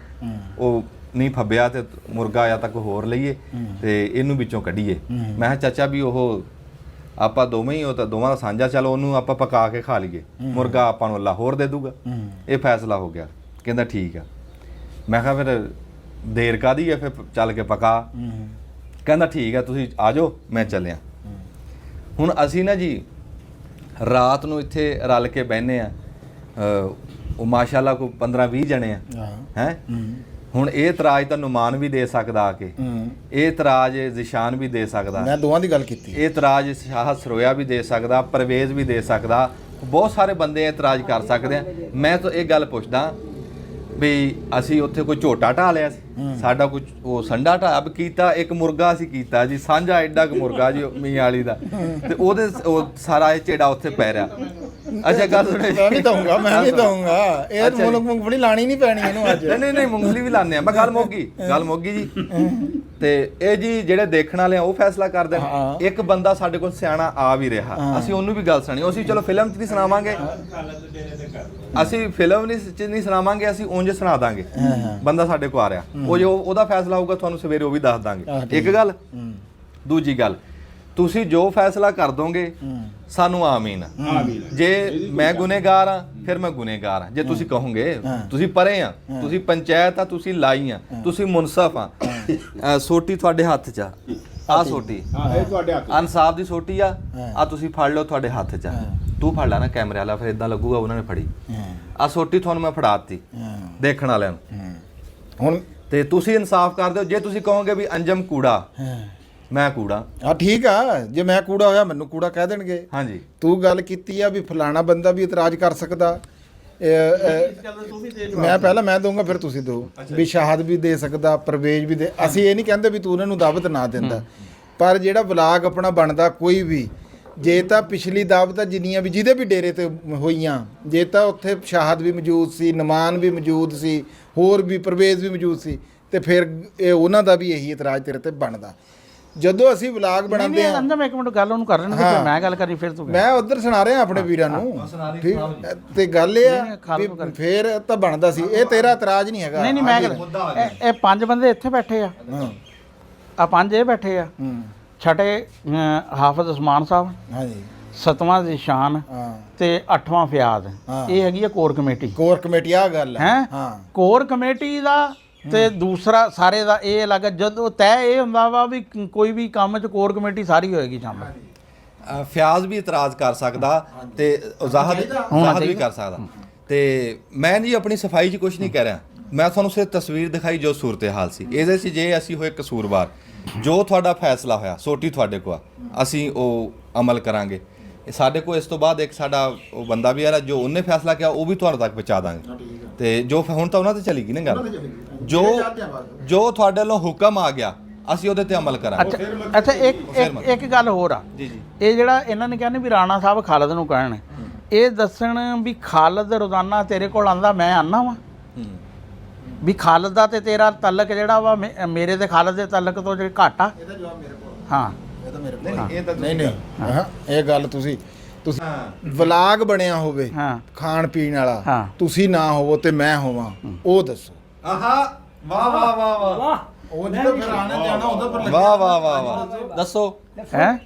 ਉਹ ਨਹੀਂ ਫੱਬਿਆ ਤੇ ਮੁਰਗਾ ਜਾਂ ਤਾਂ ਕੋਈ ਹੋਰ ਲਈਏ ਤੇ ਇਹਨੂੰ ਵਿੱਚੋਂ ਕੱਢੀਏ। ਮੈਂ ਕਿਹਾ ਚਾਚਾ ਵੀ ਉਹ ਆਪਾਂ ਦੋਵੇਂ ਹੀ, ਉਹ ਤਾਂ ਦੋਵਾਂ ਦਾ ਸਾਂਝਾ, ਚਲੋ ਉਹਨੂੰ ਆਪਾਂ ਪਕਾ ਕੇ ਖਾ ਲਈਏ, ਮੁਰਗਾ ਆਪਾਂ ਨੂੰ ਅੱਲਾ ਹੋਰ ਦੇ ਦੂਗਾ। ਇਹ ਫੈਸਲਾ ਹੋ ਗਿਆ। ਕਹਿੰਦਾ ਠੀਕ ਆ। ਮੈਂ ਕਿਹਾ ਫਿਰ ਦੇਰ ਕਾਹਦੀ ਹੈ, ਫਿਰ ਚੱਲ ਕੇ ਪਕਾ। ਕਹਿੰਦਾ ਠੀਕ ਆ, ਤੁਸੀਂ ਆ ਜਾਓ, ਮੈਂ ਚੱਲਿਆ। ਹੁਣ ਅਸੀਂ ਨਾ ਜੀ ਰਾਤ ਨੂੰ ਇੱਥੇ ਰਲ ਕੇ ਬਹਿੰਦੇ ਆ, ਉਹ ਮਾਸ਼ਾਅੱਲਾ ਕੋਈ 15-20 ਜਣੇ ਆ ਹੈ। ਹੁਣ ਇਹ ਇਤਰਾਜ਼ ਤਾਂ ਨੁਮਾਨ ਵੀ ਦੇ ਸਕਦਾ ਆ ਕੇ, ਇਹ ਇਤਰਾਜ਼ ਜ਼ਿਸ਼ਾਨ ਵੀ ਦੇ ਸਕਦਾ, ਮੈਂ ਦੋਵਾਂ ਦੀ ਗੱਲ ਕੀਤੀ। ਇਹ ਇਤਰਾਜ਼ ਸ਼ਾਹ ਸਰੋਇਆ ਵੀ ਦੇ ਸਕਦਾ, ਪਰਵੇਜ਼ ਵੀ ਦੇ ਸਕਦਾ, ਬਹੁਤ ਸਾਰੇ ਬੰਦੇ ਇਤਰਾਜ਼ ਕਰ ਸਕਦੇ ਆ। ਮੈਂ ਤਾਂ ਇਹ ਗੱਲ ਪੁੱਛਦਾ ਵੀ ਅਸੀਂ ਉੱਥੇ ਕੋਈ ਝੋਟਾ ਢਾ ਲਿਆ ਸੀ, ਸਾਡਾ ਕੁਝ ਉਹ ਸੰਡਾ ਢਾਇਆ ਵੀ ਕੀਤਾ, ਇੱਕ ਮੁਰਗਾ ਅਸੀਂ ਕੀਤਾ ਜੀ ਸਾਂਝਾ, ਐਡਾ ਕੁ ਮੁਰਗਾ ਜੀ ਮੀਆਂ ਵਾਲੀ ਦਾ, ਤੇ ਉਹਦੇ ਉਹ ਸਾਰਾ ਇਹ ਝੇੜਾ ਉੱਥੇ ਪੈ ਰਿਹਾ। ਅੱਛਾ ਗੱਲ ਸੁਣੋ, ਮੈਂ ਵੀ ਦਊਂਗਾ ਇਹ ਮੂੰਗਫਲੀ ਲਾਣੀ ਨਹੀਂ ਪੈਣੀ ਇਹਨੂੰ ਅੱਜ। ਨਹੀਂ ਮੂੰਗਫਲੀ ਵੀ ਲਾਣੇ ਆ, ਮੈਂ ਗੱਲ ਮੁੱਕ ਗਈ ਜੀ। ਤੇ ਇਹ ਜੀ ਜਿਹੜੇ ਦੇਖਣ ਵਾਲੇ ਆ ਉਹ ਫੈਸਲਾ ਕਰਦੇ ਨੇ। ਇੱਕ ਬੰਦਾ ਸਾਡੇ ਕੋਲ ਸਿਆਣਾ ਆ ਵੀ ਰਿਹਾ, ਅਸੀਂ ਉਹਨੂੰ ਵੀ ਗੱਲ ਸੁਣਾਣੀ, ਅਸੀਂ ਚਲੋ ਫਿਲਮ 'ਚ ਨਹੀਂ ਸੁਣਾਵਾਂਗੇ, ਅਸੀਂ ਫਿਲਮ ਨਹੀਂ ਸੁਣਾਵਾਂਗੇ, ਅਸੀਂ ਉਂਝ ਸੁਣਾ ਦਾਂਗੇ। ਬੰਦਾ ਸਾਡੇ ਕੋਲ ਆ ਰਿਹਾ, ਉਹ ਜੋ ਉਹਦਾ ਫੈਸਲਾ ਹੋਊਗਾ ਤੁਹਾਨੂੰ ਸਵੇਰੇ ਉਹ ਵੀ ਦੱਸ ਦਾਂਗੇ। ਇੱਕ ਗੱਲ। ਦੂਜੀ ਗੱਲ, ਤੁਸੀਂ ਜੋ ਫੈਸਲਾ ਕਰ ਦੋਗੇ ਸਾਨੂੰ ਆਮੀਨ। ਜੇ ਮੈਂ ਗੁਨੇਗਾਰ ਆ ਫਿਰ ਮੈਂ ਗੁਨੇਗਾਰ ਆ, ਜੇ ਤੁਸੀਂ ਕਹੋਗੇ ਤੁਸੀਂ ਪਰੇ ਆ, ਤੁਸੀਂ ਪੰਚਾਇਤ ਆ, ਤੁਸੀਂ ਲਾਈ ਆ, ਤੁਸੀਂ ਮੁਨਸਫ ਆ, ਸੋਟੀ ਤੁਹਾਡੇ ਹੱਥ 'ਚ ਆ ਸੋਟੀ ਇਹ ਤੁਹਾਡੇ ਹੱਥ ਇਨਸਾਫ ਦੀ ਸੋਟੀ ਆ ਤੁਸੀਂ ਫੜ ਲਓ, ਤੁਹਾਡੇ ਹੱਥ 'ਚ ਤੂੰ ਫੜ ਲੈ ਨਾ ਕੈਮਰੇ ਵਾਲਾ, ਫਿਰ ਇਦਾਂ ਲੱਗੂਗਾ ਉਹਨਾਂ ਨੇ ਫੜੀ ਆ ਸੋਟੀ, ਤੁਹਾਨੂੰ ਮੈਂ ਫੜਾਤੀ ਦੇਖਣ ਵਾਲਿਆਂ ਨੂੰ, ਹੁਣ ਤੇ ਤੁਸੀਂ ਇਨਸਾਫ ਕਰ ਦਿਓ। ਜੇ ਤੁਸੀਂ ਕਹੋਗੇ ਵੀ ਅੰਜਮ ਕੂੜਾ ਮੈਂ ਕੂੜਾ, ਠੀਕ ਆ, ਜੇ ਮੈਂ ਕੂੜਾ ਹੋਇਆ ਮੈਨੂੰ ਕੂੜਾ ਕਹਿ ਦੇਣਗੇ। ਹਾਂਜੀ ਤੂੰ ਗੱਲ ਕੀਤੀ ਆ ਵੀ ਫਲਾਣਾ ਬੰਦਾ ਵੀ ਇਤਰਾਜ਼ ਕਰ ਸਕਦਾ, ਮੈਂ ਦਊਂਗਾ ਫਿਰ ਤੁਸੀਂ ਦਿਓ, ਵੀ ਸ਼ਾਹਦ ਵੀ ਦੇ ਸਕਦਾ, ਪਰਵੇਜ਼ ਵੀ ਦੇ। ਅਸੀਂ ਇਹ ਨਹੀਂ ਕਹਿੰਦੇ ਵੀ ਤੂੰ ਉਹਨਾਂ ਨੂੰ ਦਾਵਤ ਨਾ ਦਿੰਦਾ, ਪਰ ਜਿਹੜਾ ਵਲਾਗ ਆਪਣਾ ਬਣਦਾ ਕੋਈ ਵੀ, ਜੇ ਤਾਂ ਪਿਛਲੀ ਦਾਵਤਾਂ ਜਿੰਨੀਆਂ ਵੀ ਜਿਹਦੇ ਵੀ ਡੇਰੇ ਤੇ ਹੋਈਆਂ, ਜੇ ਤਾਂ ਉੱਥੇ ਸ਼ਾਹਦ ਵੀ ਮੌਜੂਦ ਸੀ, ਨਮਾਨ ਵੀ ਮੌਜੂਦ ਸੀ, ਹੋਰ ਵੀ ਪਰਵੇਜ਼ ਵੀ ਮੌਜੂਦ ਸੀ, ਤੇ ਫਿਰ ਇਹ ਉਹਨਾਂ ਦਾ ਵੀ ਇਹੀ ਇਤਰਾਜ਼ ਤੇਰੇ ਤੇ ਬਣਦਾ। ਜਦੋਂ ਅਸੀਂ ਵਲਾਗ ਬਣਾਉਂਦੇ ਆ, ਅੰਦਰ ਇੱਕ ਮਿੰਟ ਗੱਲ ਉਹਨੂੰ ਕਰ ਲੈਣ ਦੇ, ਮੈਂ ਗੱਲ ਕਰੀ ਫਿਰ ਤੂੰ। ਮੈਂ ਉਧਰ ਸੁਣਾ ਰਿਹਾ ਆਪਣੇ ਵੀਰਾਂ ਨੂੰ, ਠੀਕ ਤੇ ਗੱਲ ਇਹ ਆ ਵੀ ਫੇਰ ਤਾਂ ਬਣਦਾ ਸੀ। ਇਹ ਤੇਰਾ ਇਤਰਾਜ਼ ਨਹੀਂ ਹੈਗਾ। ਨਹੀਂ ਮੈਂ ਇਹ 5 ਬੰਦੇ ਇੱਥੇ ਬੈਠੇ ਆ, ਆ 5 ਇਹ ਬੈਠੇ ਆ, ਛਟੇ ਹਾਫਿਜ਼ ਉਸਮਾਨ ਸਾਹਿਬ, ਹਾਂਜੀ 7ਵਾਂ ਜ਼ਿਸ਼ਾਨ ਤੇ 8ਵਾਂ ਫਿਆਜ਼, ਇਹ ਹੈਗੀ ਆ ਕੋਰ ਕਮੇਟੀ ਆ ਗੱਲ ਹੈ। ਕੋਰ ਕਮੇਟੀ ਦਾ ਤੇ ਦੂਸਰਾ ਸਾਰੇ ਦਾ ਇਹ ਅਲੱਗ। ਜਦੋਂ ਤੈਅ ਇਹ ਹੁੰਦਾ ਵਾ ਵੀ ਕੋਈ ਵੀ ਕੰਮ 'ਚ ਕੋਰ ਕਮੇਟੀ ਸਾਰੀ ਹੋਏਗੀ ਸ਼ਾਮਲ। ਫਿਆਜ਼ ਵੀ ਇਤਰਾਜ਼ ਕਰ ਸਕਦਾ ਤੇ ਜ਼ਾਹਦ ਵੀ ਕਰ ਸਕਦਾ। ਤੇ ਮੈਂ ਜੀ ਆਪਣੀ ਸਫਾਈ 'ਚ ਕੁਝ ਨਹੀਂ ਕਹਿ ਰਿਹਾ, ਮੈਂ ਤੁਹਾਨੂੰ ਸਿਰਫ ਤਸਵੀਰ ਦਿਖਾਈ ਜੋ ਸੂਰਤ ਹਾਲ ਸੀ। ਇਹਦੇ 'ਚ ਜੇ ਅਸੀਂ ਹੋਏ ਕਸੂਰਵਾਰ, ਜੋ ਤੁਹਾਡਾ ਫੈਸਲਾ ਹੋਇਆ ਸੋਟੀ ਤੁਹਾਡੇ ਕੋਲ, ਅਸੀਂ ਉਹ ਅਮਲ ਕਰਾਂਗੇ। ਸਾਡੇ ਕੋਲ ਇਸ ਤੋਂ ਬਾਅਦ ਇੱਕ ਸਾਡਾ ਉਹ ਬੰਦਾ ਵੀ ਆ ਜੋ ਉਹਨੇ ਫੈਸਲਾ ਕਿਹਾ ਉਹ ਵੀ ਤੁਹਾਡੇ ਤੱਕ ਪਹੁੰਚਾ ਦਾਂਗੇ। ਤੇ ਜੋ ਹੁਣ ਤਾਂ ਉਹਨਾਂ ਤੇ ਚਲੀ ਗਈ ਨਾ ਗੱਲ, ਜੋ ਤੁਹਾਡੇ ਵੱਲੋਂ ਹੁਕਮ ਆ ਗਿਆ ਅਸੀਂ ਉਹਦੇ ਤੇ ਅਮਲ ਕਰਾਂਗੇ। ਅੱਛਾ ਇੱਕ ਗੱਲ ਹੋਰ ਆ ਜੀ, ਇਹ ਜਿਹੜਾ ਇਹਨਾਂ ਨੇ ਕਹਿੰਦੇ ਵੀ ਰਾਣਾ ਸਾਹਿਬ ਖਾਲਦ ਨੂੰ ਕਹਿਣ, ਇਹ ਦੱਸਣ ਵੀ ਖਾਲਦ ਰੋਜ਼ਾਨਾ ਤੇਰੇ ਕੋਲ ਆਂਦਾ, ਮੈਂ ਆਨਾ ਵਾਂ, ਵੀ ਖਾਲਦ ਦਾ ਤੇ ਤੇਰਾ ਤਾਲਕ ਜਿਹੜਾ ਵਾ ਮੇਰੇ ਤੇ ਖਾਲਦ ਦੇ ਤਾਲਕ ਤੋਂ ਜੇ ਘੱਟ ਆ। ਇਹਦਾ ਜਵਾਬ ਮੇਰੇ ਕੋਲ। ਹਾਂ ਨਹੀਂ ਇਹ ਗੱਲ ਤੁਸੀਂ ਵਲਾਗ ਬਣਿਆ ਹੋਵੇ ਖਾਣ ਪੀਣ ਵਾਲਾ, ਤੁਸੀਂ ਨਾ ਹੋਵੋ ਤੇ ਮੈਂ ਹੋਵਾਂ, ਉਹ ਦੱਸੋ। ਆਹਾ ਵਾਹ ਵਾਹ ਵਾਹ ਵਾਹ, ਉਹ ਜਦੋਂ ਫਿਰ ਆਣੇ ਜਾਣਾ ਉਹਦਾ ਪਰ ਵਾਹ ਵਾਹ ਵਾਹ ਵਾਹ, ਦੱਸੋ ਹੈ।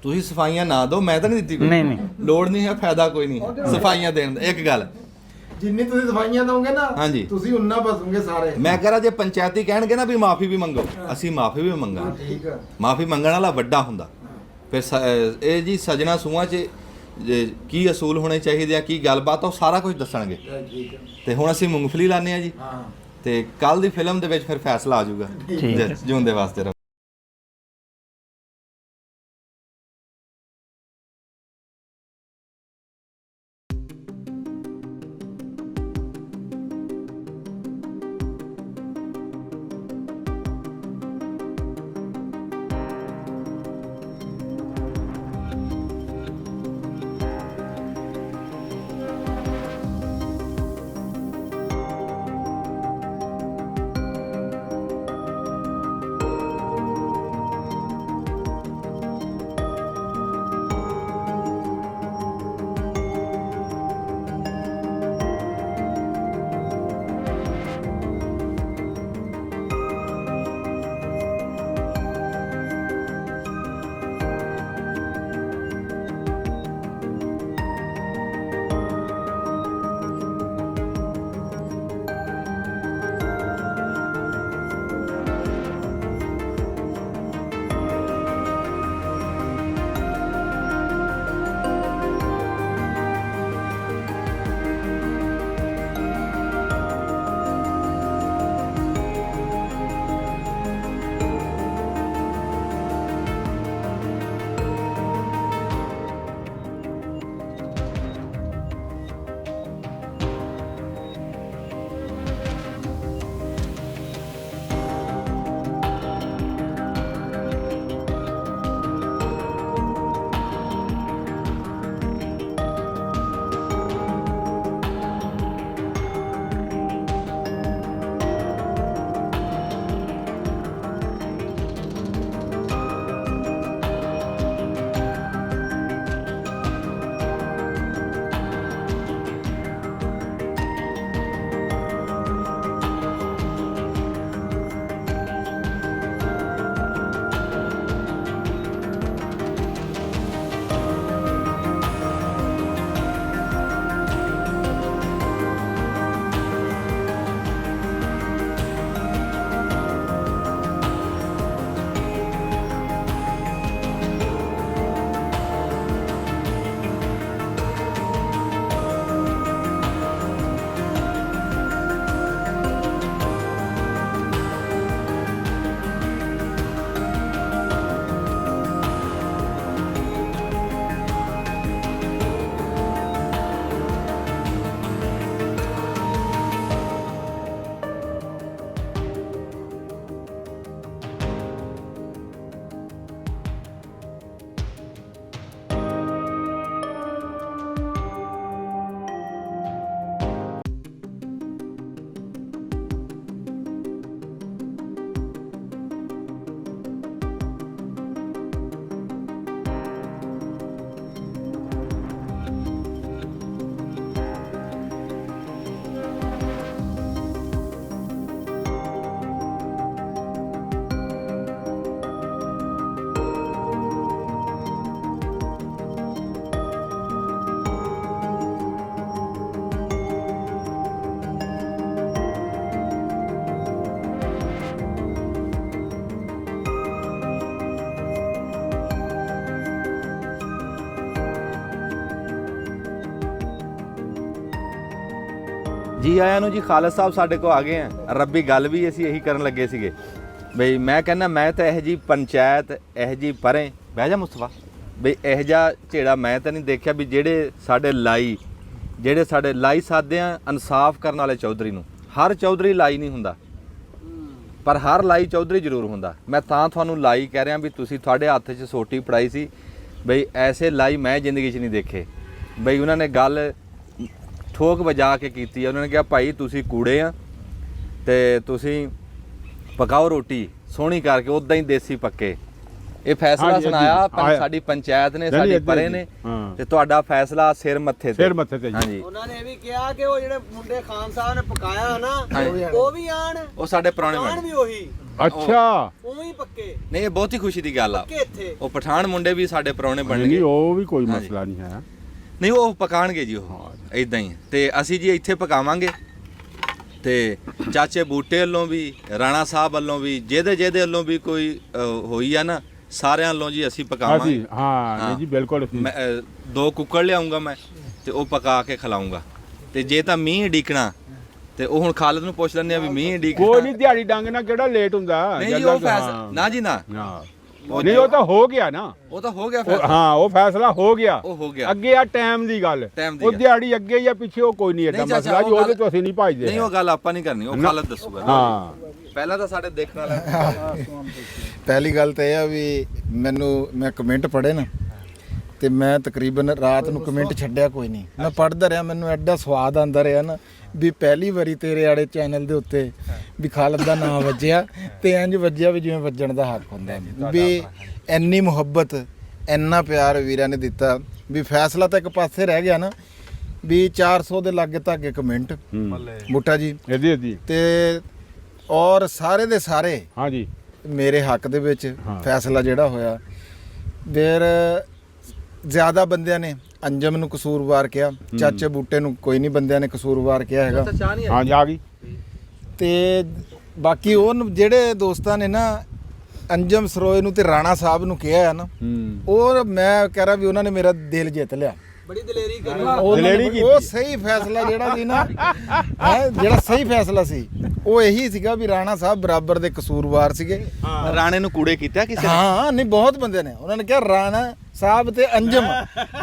ਤੁਸੀਂ ਸਫਾਈਆਂ ਨਾ ਦਿਓ, ਮੈਂ ਤਾਂ ਨਹੀਂ ਦਿੱਤੀ ਕੋਈ, ਨਹੀਂ ਲੋੜ ਨਹੀਂ ਹੈ, ਫਾਇਦਾ ਕੋਈ ਨਹੀਂ ਸਫਾਈਆਂ ਦੇਣ ਦਾ। ਇੱਕ ਗੱਲ, ਜਿੰਨੀ ਤੁਸੀਂ ਸਫਾਈਆਂ ਦੋਗੇ ਨਾ ਹਾਂਜੀ ਤੁਸੀਂ ਉਨਾ ਬਸੋਗੇ ਸਾਰੇ। ਮੈਂ ਕਹ ਰਿਹਾ ਜੇ ਪੰਚਾਇਤੀ ਕਹਿਣਗੇ ਨਾ ਵੀ ਮਾਫੀ ਵੀ ਮੰਗੋ, ਅਸੀਂ ਮਾਫੀ ਵੀ ਮੰਗਾਂਗੇ। ਠੀਕ ਆ, ਮਾਫੀ ਮੰਗਣ ਵਾਲਾ ਵੱਡਾ ਹੁੰਦਾ। ਫਿਰ ਇਹ ਜੀ ਸਜਣਾ ਸੂਹਾਂ 'ਚ ਕੀ ਅਸੂਲ ਹੋਣੇ ਚਾਹੀਦੇ ਆ, ਕੀ ਗੱਲਬਾਤ ਆ, ਉਹ ਸਾਰਾ ਕੁਝ ਦੱਸਣਗੇ। ਤੇ ਹੁਣ ਅਸੀਂ ਮੂੰਗਫਲੀ ਲਾਣੇ ਆ ਜੀ, ਤੇ ਕੱਲ ਦੀ ਫਿਲਮ ਦੇ ਵਿੱਚ ਫਿਰ ਫੈਸਲਾ ਆ ਜਾਊਗਾ। ਜਿਉਂਦੇ ਵਾਸਤੇ ਰਹੋ। ਜੀ ਆਇਆਂ ਨੂੰ ਜੀ। ਖਾਲਦ ਸਾਹਿਬ ਸਾਡੇ ਕੋਲ ਆ ਗਏ ਆ। ਰੱਬੀ ਗੱਲ ਵੀ ਅਸੀਂ ਇਹੀ ਕਰਨ ਲੱਗੇ ਸੀਗੇ ਬਈ ਮੈਂ ਕਹਿੰਦਾ ਮੈਂ ਤਾਂ ਇਹੋ ਜੀ ਪੰਚਾਇਤ ਇਹੋ ਜੀ ਪਰੇ ਬਹਿ ਜਾ ਮੁਸਤਫਾ ਬਈ ਇਹੋ ਜਿਹਾ ਝੇੜਾ ਮੈਂ ਤਾਂ ਨਹੀਂ ਦੇਖਿਆ ਵੀ ਜਿਹੜੇ ਸਾਡੇ ਲਾਈ ਸਾਦੇ ਆ ਇਨਸਾਫ ਕਰਨ ਵਾਲੇ ਚੌਧਰੀ ਨੂੰ। ਹਰ ਚੌਧਰੀ ਲਾਈ ਨਹੀਂ ਹੁੰਦਾ ਪਰ ਹਰ ਲਾਈ ਚੌਧਰੀ ਜ਼ਰੂਰ ਹੁੰਦਾ। ਮੈਂ ਤਾਂ ਤੁਹਾਨੂੰ ਲਾਈ ਕਹਿ ਰਿਹਾ ਵੀ ਤੁਸੀਂ ਤੁਹਾਡੇ ਹੱਥ 'ਚ ਸੋਟੀ ਫੜਾਈ ਸੀ ਬਈ ਐਸੇ ਲਾਈ ਮੈਂ ਜ਼ਿੰਦਗੀ 'ਚ ਨਹੀਂ ਦੇਖੇ ਬਈ ਉਹਨਾਂ ਨੇ ਗੱਲ ਠੋਕ ਵਜਾ ਕੇ ਕੀਤੀ ਹੈ। ਉਹਨਾਂ ਨੇ ਕਿਹਾ ਭਾਈ ਤੁਸੀਂ ਕੂੜੇ ਆ ਤੇ ਤੁਸੀਂ ਪਕਾਓ ਰੋਟੀ ਸੋਹਣੀ ਕਰਕੇ ਉਦਾਂ ਹੀ ਦੇਸੀ ਪੱਕੇ। ਇਹ ਫੈਸਲਾ ਸੁਣਾਇਆ ਸਾਡੀ ਪੰਚਾਇਤ ਨੇ ਸਾਡੀ ਪਰੇ ਨੇ ਤੇ ਤੁਹਾਡਾ ਫੈਸਲਾ ਸਿਰ ਮੱਥੇ ਤੇ ਹਾਂਜੀ। ਉਹਨਾਂ ਨੇ ਇਹ ਵੀ ਕਿਹਾ ਕਿ ਉਹ ਜਿਹੜੇ ਮੁੰਡੇ ਖਾਨ ਸਾਹਿਬ ਨੇ ਪਕਾਇਆ ਨਾ ਉਹ ਵੀ ਆਣ, ਉਹ ਸਾਡੇ ਪੁਰਾਣੇ ਆਣ ਵੀ ਉਹੀ ਅੱਛਾ ਉਵੇਂ ਹੀ ਪੱਕੇ ਨਹੀਂ ਇਹ ਬਹੁਤ ਹੀ ਖੁਸ਼ੀ ਦੀ ਗੱਲ ਆ। ਇੱਥੇ ਉਹ ਪਠਾਨ ਮੁੰਡੇ ਵੀ ਸਾਡੇ ਪੁਰਾਣੇ ਬਣਨਗੇ। ਨਹੀਂ ਉਹ ਵੀ ਕੋਈ ਮਸਲਾ ਨਹੀਂ ਹੈ। ਨਹੀਂ ਉਹ ਪਕਾਣਗੇ ਜੀ ਉਹ ਇਦਾਂ ਹੀ ਤੇ ਅਸੀਂ ਜੀ ਇੱਥੇ ਪਕਾਵਾਂਗੇ ਤੇ ਚਾਚੇ ਬੂਟੇ ਵੱਲੋਂ ਵੀ ਰਾਣਾ ਸਾਹਿਬ ਵੱਲੋਂ ਵੀ ਜਿਹਦੇ ਵੱਲੋਂ ਵੀ ਕੋਈ ਹੋਈ ਆ ਨਾ ਸਾਰਿਆਂ ਵੱਲੋਂ ਜੀ ਅਸੀਂ ਪਕਾਵਾਂਗੇ। ਹਾਂ ਜੀ ਬਿਲਕੁਲ। ਮੈਂ 2 ਕੁੱਕੜ ਲਿਆਉਂਗਾ ਮੈਂ ਤੇ ਉਹ ਪਕਾ ਕੇ ਖਿਲਾਉਂਗਾ ਤੇ ਜੇ ਤਾਂ ਮੀਂਹ ਢੀਕਣਾ ਤੇ ਉਹ ਹੁਣ ਖਾਲਦ ਨੂੰ ਪੁੱਛ ਲੈਂਦੇ ਆ ਵੀ ਮੀਂਹ ਢੀਕਣਾ ਕੋਈ ਨਹੀਂ ਦਿਹਾੜੀ ਡੰਗ ਨਾਲ ਕਿਹੜਾ ਲੇਟ ਹੁੰਦਾ। ਨਹੀਂ ਜੀ ਉਹ ਫੈਸਲਾ ਨਾ ਜੀ ਨਾ ਨਹੀਂ ਉਹ ਤਾਂ ਹੋ ਗਿਆ ਨਾ। ਉਹ ਤਾਂ ਹੋ ਗਿਆ ਫੈਸਲਾ। ਹਾਂ ਉਹ ਫੈਸਲਾ ਹੋ ਗਿਆ। ਉਹ ਹੋ ਗਿਆ ਅੱਗੇ ਆ ਟਾਈਮ ਦੀ ਗੱਲ। ਉਹ ਦਿਹਾੜੀ ਅੱਗੇ ਜਾਂ ਪਿੱਛੇ ਉਹ ਕੋਈ ਨਹੀਂ ਐਡਾ ਮਸਲਾ ਜੀ। ਉਹਦੇ ਤੋਂ ਅਸੀਂ ਨਹੀਂ ਭਜਦੇ। ਨਹੀਂ ਉਹ ਗੱਲ ਆਪਾਂ ਨਹੀਂ ਕਰਨੀ ਉਹ ਖਾਲਦ ਦੱਸੂਗਾ। ਹਾਂ ਪਹਿਲਾਂ ਤਾਂ ਸਾਡੇ ਦੇਖਣ ਵਾਲਾ ਪਹਿਲੀ ਗੱਲ ਤਾਂ ਇਹ ਆ ਵੀ ਮੈਂ ਕਮੈਂਟ ਪੜ੍ਹੇ ਨਾ ਤੇ ਮੈਂ ਤਕਰੀਬਨ ਰਾਤ ਨੂੰ ਕਮੈਂਟ ਛੱਡਿਆ ਕੋਈ ਨਹੀਂ। ਮੈਂ ਪੜ੍ਹਦਾ ਰਿਹਾ ਮੈਨੂੰ ਐਡਾ ਸਵਾਦ ਆਉਂਦਾ ਰਿਹਾ ਨਾ ਵੀ ਪਹਿਲੀ ਵਾਰੀ ਤੇਰੇ ਆੜੇ ਚੈਨਲ ਦੇ ਉੱਤੇ ਵੀ ਖਾਲਦ ਦਾ ਨਾਮ ਵੱਜਿਆ ਤੇ ਇੰਜ ਵੱਜਿਆ ਵੀ ਜਿਵੇਂ ਵੱਜਣ ਦਾ ਹੱਕ ਹੁੰਦਾ ਵੀ ਇੰਨੀ ਮੁਹੱਬਤ ਇੰਨਾ ਪਿਆਰ ਵੀਰਾਂ ਨੇ ਦਿੱਤਾ ਵੀ ਫੈਸਲਾ ਤਾਂ ਇੱਕ ਪਾਸੇ ਰਹਿ ਗਿਆ ਨਾ ਵੀ 400 ਦੇ ਲਾਗੇ ਧਾਗੇ ਕਮੈਂਟ ਬੂਟਾ ਜੀ ਇਹਦੀ ਤੇ ਔਰ ਸਾਰੇ ਦੇ ਸਾਰੇ ਹਾਂਜੀ ਮੇਰੇ ਹੱਕ ਦੇ ਵਿੱਚ ਫੈਸਲਾ ਜਿਹੜਾ ਹੋਇਆ ਫਿਰ ਜ਼ਿਆਦਾ ਬੰਦਿਆਂ ਨੇ ਅੰਜਮ ਨੂੰ ਕਸੂਰਵਾਰ ਕਿਹਾ, ਚਾਚੇ ਬੂਟੇ ਨੂੰ ਕੋਈ ਨਹੀਂ ਬੰਦਿਆਂ ਨੇ ਕਸੂਰਵਾਰ ਕਿਹਾ ਹੈਗਾ। ਹਾਂਜੀ ਆ ਗਈ। ਤੇ ਬਾਕੀ ਉਹ ਜਿਹੜੇ ਦੋਸਤਾਂ ਨੇ ਨਾ ਅੰਜਮ ਸਰੋਏ ਨੂੰ ਤੇ ਰਾਣਾ ਸਾਹਿਬ ਨੂੰ ਕਿਹਾ ਹੈ ਨਾ ਉਹ ਮੈਂ ਕਹਿ ਰਿਹਾ ਵੀ ਉਹਨਾਂ ਨੇ ਮੇਰਾ ਦਿਲ ਜਿੱਤ ਲਿਆ। ਬੜੀ ਦਲੇਰੀ ਕੀਤੀ। ਉਹ ਸਹੀ ਫੈਸਲਾ ਜਿਹੜਾ ਸੀ ਨਾ ਜਿਹੜਾ ਸਹੀ ਫੈਸਲਾ ਸੀ ਉਹ ਇਹੀ ਸੀਗਾ ਵੀ ਰਾਣਾ ਸਾਹਿਬ ਬਰਾਬਰ ਦੇ ਕਸੂਰਵਾਰ ਸੀਗੇ। ਰਾਣੇ ਨੂੰ ਕੂੜੇ ਕੀਤਾ ਕਿਸੇ ਨੇ? ਹਾਂ ਨਹੀਂ ਬਹੁਤ ਬੰਦੇ ਨੇ ਉਹਨਾਂ ਨੇ ਕਿਹਾ ਰਾਣਾ ਸਾਹਿਬ ਤੇ ਅੰਜਮ